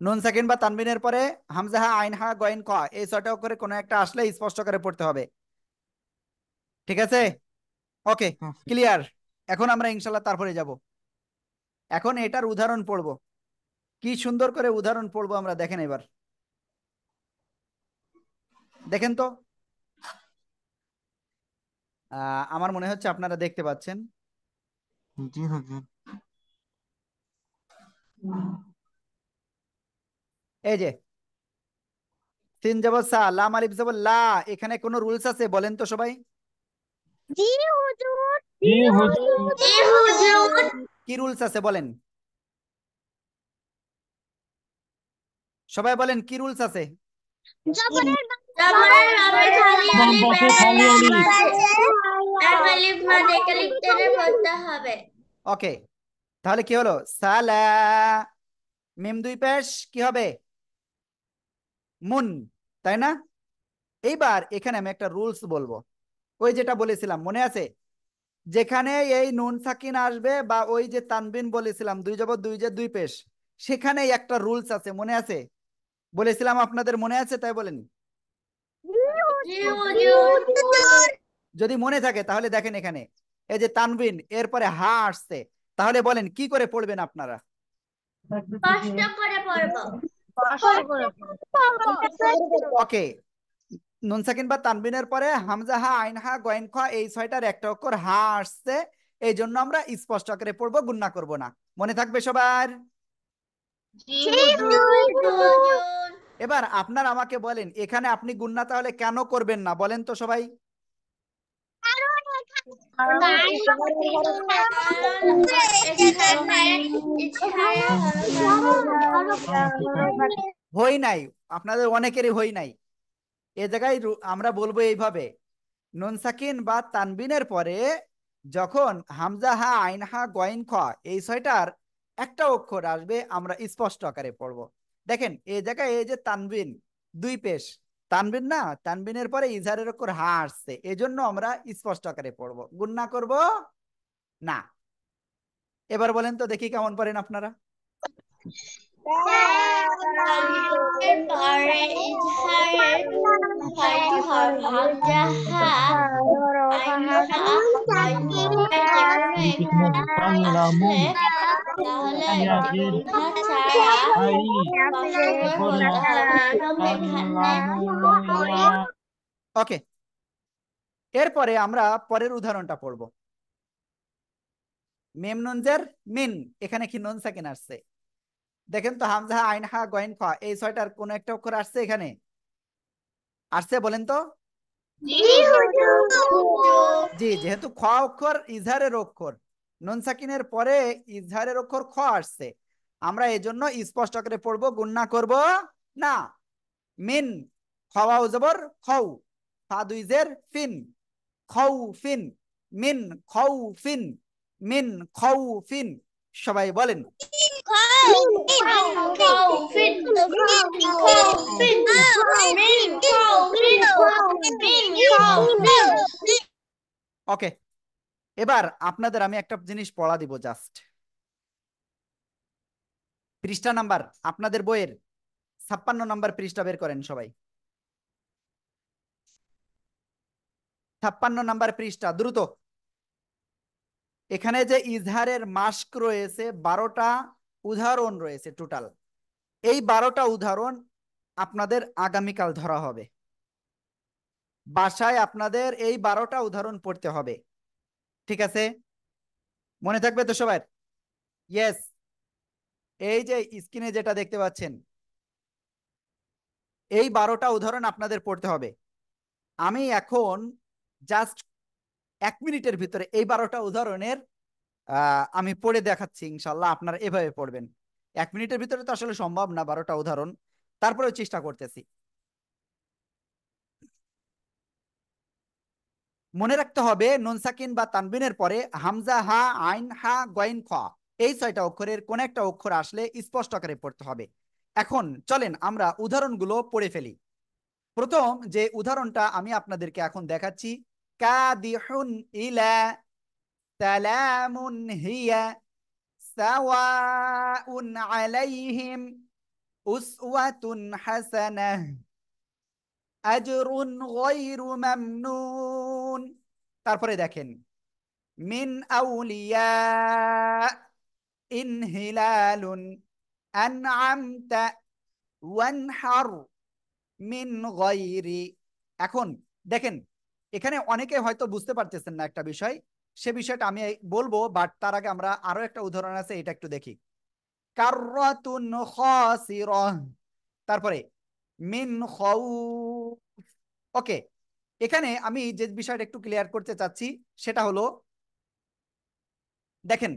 A: নুন সাকিন বা তানবিনের পরে হামজা হা, আইন হা, গইন খ এই ছয়টা করে কোনো একটা আসলে স্পষ্ট করে পড়তে হবে, ঠিক আছে? ওকে, ক্লিয়ার। এখন আমরা ইনশাল্লাহ তারপরে যাব। এখন এটার উদাহরণ পড়বো, কি সুন্দর করে উদাহরণ পড়বো আমরা, দেখেন এবার। দেখেন তো, আমার মনে হচ্ছে আপনারা দেখতে পাচ্ছেন।
D: জি হুজুর।
A: এই যে তিন জবর সা, লাম আলিফ জবর লা, এখানে কোনো রুলস আছে বলেন তো সবাই?
C: জি হুজুর।
D: জি হুজুর।
C: জি হুজুর।
A: কি রুলস আছে বলেন? সবাই বলেন, কি রুলস আছে?
C: জবরের
B: জবরের বামে খালি
D: বাম
B: আলিফ
D: পাশে
B: এক
D: খালি
B: আলিফ
D: আলিফ।
B: এক আলিফ মাঝে এক আলিফ টেনে পড়তে হবে।
A: ওকে, তাহলে কি হলো? সালা, মিম দুই পেশ কি হবে? মুন, তাই না? এইবার এখানে আমি একটা রুলস বলবো, ওই যেটা বলেছিলাম মনে আছে? যেখানে এই নুন সাকিন আসবে বা ওই যে তানবিন বলেছিলাম দুই জবর দুই যে দুই পেশ, সেখানে একটা রুলস আছে, মনে আছে? বলেছিলাম আপনাদের, মনে আছে? তাই বলেন।
B: জি হুজুর।
A: যদি মনে থাকে তাহলে দেখেন এখানে এই যে তানবিন এরপরে হা আসছে, তাহলে বলেন কি করে পড়বেন আপনারা?
B: কষ্ট করে পড়বো।
A: ওকে, নুন সাকিন বা তানবিনের পরে হামজা হা আইন হা গয়েন খ এই ছয়টার একটা অক্ষর হা আসছে, এই জন্য আমরা স্পষ্ট আকারে পড়বো, গুণনা করব না। মনে থাকবে সবার?
B: জি হুজুর।
A: এবার আপনার আমাকে বলেন এখানে আপনি গুণনা তাহলে কেন করবেন না, বলেন তো সবাই।
B: কারণ এখানে
A: হই নাই, আপনাদের অনেকেরই হই নাই। এ জায়গায় আমরা বলবো এইভাবে, নুন সাকিন বা তানবিনের পরে যখন হামজা হা আইন হা গয়েন খ এই ছয়টার একটা অক্ষর আসবে আমরা স্পষ্ট আকারে পড়বো। দেখেন এই জায়গায় এই যে তানবিন, দুই পেশ তানবিন না, তানবিনের পরে ইজহারের অক্ষর হা আসছে, এজন্য আমরা স্পষ্ট আকারে পড়বো, গুণনা করব না। এবার বলেন তো দেখি কেমন পারেন আপনারা।
B: পরে ইজহারের ছয়টি হরফ হামজা হা আইন হা গয়েন খ এর যেকোনো একটি আসলে তাহলে এটি গুণা ছাড়া স্পষ্টকর পড়তে হবে এবং এখানে
A: ওকে, এরপরে আমরা পরের উদাহরণটা পড়ব। মেম নুনজের মিন, এখানে কি নুন সাকিন আসছে? দেখেন তো হামজা আইন হা গয়েন খ এই ছয়টার কোন একটা অক্ষর আসছে এখানে? আসছে বলেন তো? জি, যেহেতু খ অক্ষর ইজহারের অক্ষর, নুন সাকিনের পরে ইজহারের অক্ষর খ আসছে, আমরা এজন্য স্পষ্ট করে পড়বো, গুণনা করব না। মিন, খাওয়াও জবর খাও, ফা দুই জের ফিন, খাও ফিন, মিন খাও ফিন, মিন খাও ফিন। সবাই বলেন। ওকে, এবার আপনাদের আমি একটা জিনিস পড়া দিব, জাস্ট পৃষ্ঠা নাম্বার আপনাদের বইয়ের 56 নাম্বার পৃষ্ঠা বের করেন সবাই। 56 নাম্বার পৃষ্ঠা, দ্রুত। এখানে যে ইজহারের মাস্ক রয়েছে 12টা উদাহরণ রয়েছে টোটাল। এই 12টা উদাহরণ আপনাদের আগামীকাল ধরা হবে, বাসায় আপনাদের এই 12টা উদাহরণ পড়তে হবে, ঠিক আছে? মনে থাকবে তো সবার? ইয়েস। এই যে স্ক্রিনে যেটা দেখতে পাচ্ছেন, এই 12টা উদাহরণ আপনাদের পড়তে হবে। আমি এখন জাস্ট 1 মিনিটের ভিতরে এই 12টা উদাহরণের আমি পড়ে দেখাচ্ছি, ইনশাল্লাহ আপনারা এভাবে পড়বেন। 1 মিনিটের ভিতরে তো আসলে সম্ভব না 12টা উদাহরণ, তারপরেও চেষ্টা করতেছি। মনে রাখতে হবে নুন সাকিন বা তানবিনের পরে হামজা হা আইন হা গয়েন খ এই 6টা অক্ষরের কোন একটা অক্ষর আসলে স্পষ্ট আকারে পড়তে হবে। এখন চলেন আমরা উদাহরণগুলো পড়ে ফেলি। প্রথম যে উদাহরণটা আমি আপনাদেরকে এখন দেখাচ্ছি, কাদিহুন ইলা, সালামুন হিয়া, সাওয়াউন আলাইহিম, উসওয়াতুন হাসানাহ, আজরুন গায়রু মামনুন। তারপরে দেখেন মিন আউলিয়া, ইনহিলালুন, আনআমতা, ওয়ানহার, মিন গায়রি। এখন দেখেন এখানে অনেকে হয়তো বুঝতে পারতেছেন না একটা বিষয়, সে বিষয়টা আমি বলবো, বাট তার আগে আমরা আরো একটা উদাহরণ আছে, এটা একটু দেখি। কাররাতুন খাসিরাহ, তারপরে মিন খাউফ। ওকে, এখানে আমি যে বিষয়টা একটু ক্লিয়ার করতে চাচ্ছি সেটা হলো, দেখেন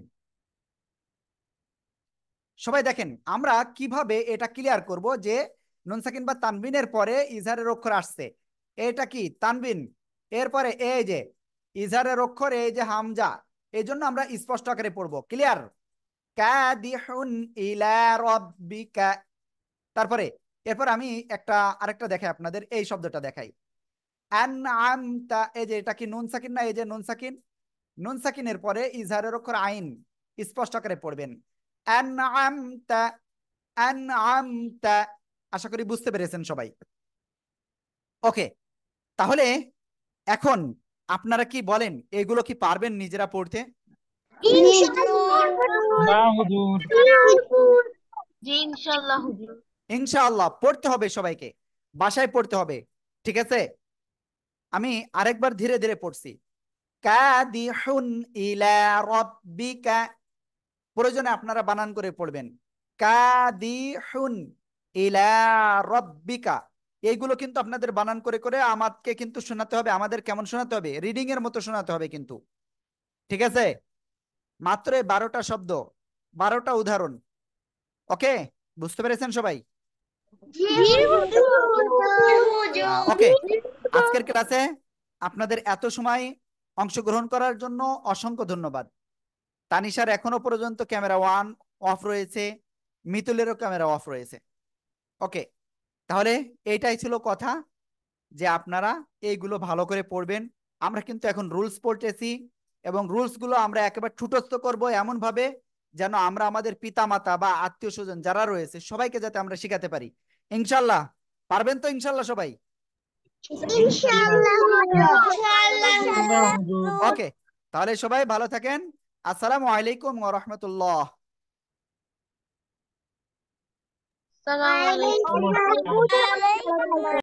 A: সবাই দেখেন আমরা কিভাবে এটা ক্লিয়ার করব যে নুন সাকিন বা তানবিনের পরে ইজহারের অক্ষর আসছে, এটা কি তানবিন, এরপরে এই যে ইজহারের অক্ষর এই যে হামজা, এই জন্য আমরা স্পষ্ট আকারে পড়বো, ক্লিয়ার? কাদিহুন ইলা রাব্বিকা। তারপরে এরপর আমি একটা আরেকটা দেখাই আপনাদের, এই শব্দটা দেখাই, আনআমতা, এই যে এটা কি নুন সাকিন না? এই যে নুন সাকিন, নুন সাকিনের পরে ইজহারের অক্ষর আইন, স্পষ্ট আকারে পড়বেন, আনআমতা আনআমতা। আশা করি বুঝতে পেরেছেন সবাই। ওকে, তাহলে এখন আপনারা কি বলেন, এগুলো কি পারবেন নিজেরা পড়তে?
D: না হুজুর।
F: জি ইনশাল্লাহ হুজুর।
A: ইনশাআল্লাহ পড়তে হবে, সবাইকে বাসায় পড়তে হবে, ঠিক আছে? আমি আরেকবার ধীরে ধীরে পড়ছি। কাদিহুন ইলা রাব্বিকা, প্রয়োজনে আপনারা বানান করে পড়বেন। কাদিহুন ইলা রাব্বিকা, এইগুলো কিন্তু আপনাদের বানান করে করে আমাকে কিন্তু শোনাতে হবে। আমাদের কেমন শোনাতে হবে? রিডিং এর মতো শোনাতে হবে কিন্তু, ঠিক আছে? মাত্র 12টা শব্দ, 12টা উদাহরণ। ওকে, বুঝতে পেরেছেন সবাই? ওকে, আজকের ক্লাসে আপনাদের এত সময় অংশগ্রহণ করার জন্য অসংখ্য ধন্যবাদ। তানিশার এখনো পর্যন্ত ক্যামেরা ওয়ান অফ রয়েছে, মিতুলেরও ক্যামেরা অফ রয়েছে। ওকে, তাহলে এইটাই ছিল কথা, যে আপনারা এইগুলো ভালো করে পড়বেন। আমরা কিন্তু এখন রুলস পড়তেছি, এবং রুলস গুলো আমরা একেবারে ঠুটস্থ করব এমন ভাবে যেন আমরা আমাদের পিতা মাতা বা আত্মীয় স্বজন যারা রয়েছে সবাইকে যাতে আমরা শিখাতে পারি। ইনশাল্লাহ পারবেন তো? ইনশাল্লাহ সবাই?
D: ইনশাআল্লাহ হুজুর।
A: ওকে, তাহলে সবাই ভালো থাকেন। আসসালামু আলাইকুম ওয়া রাহমাতুল্লাহ।
F: আসসালামু আলাইকুম।
D: ওয়ালাইকুম আসসালাম।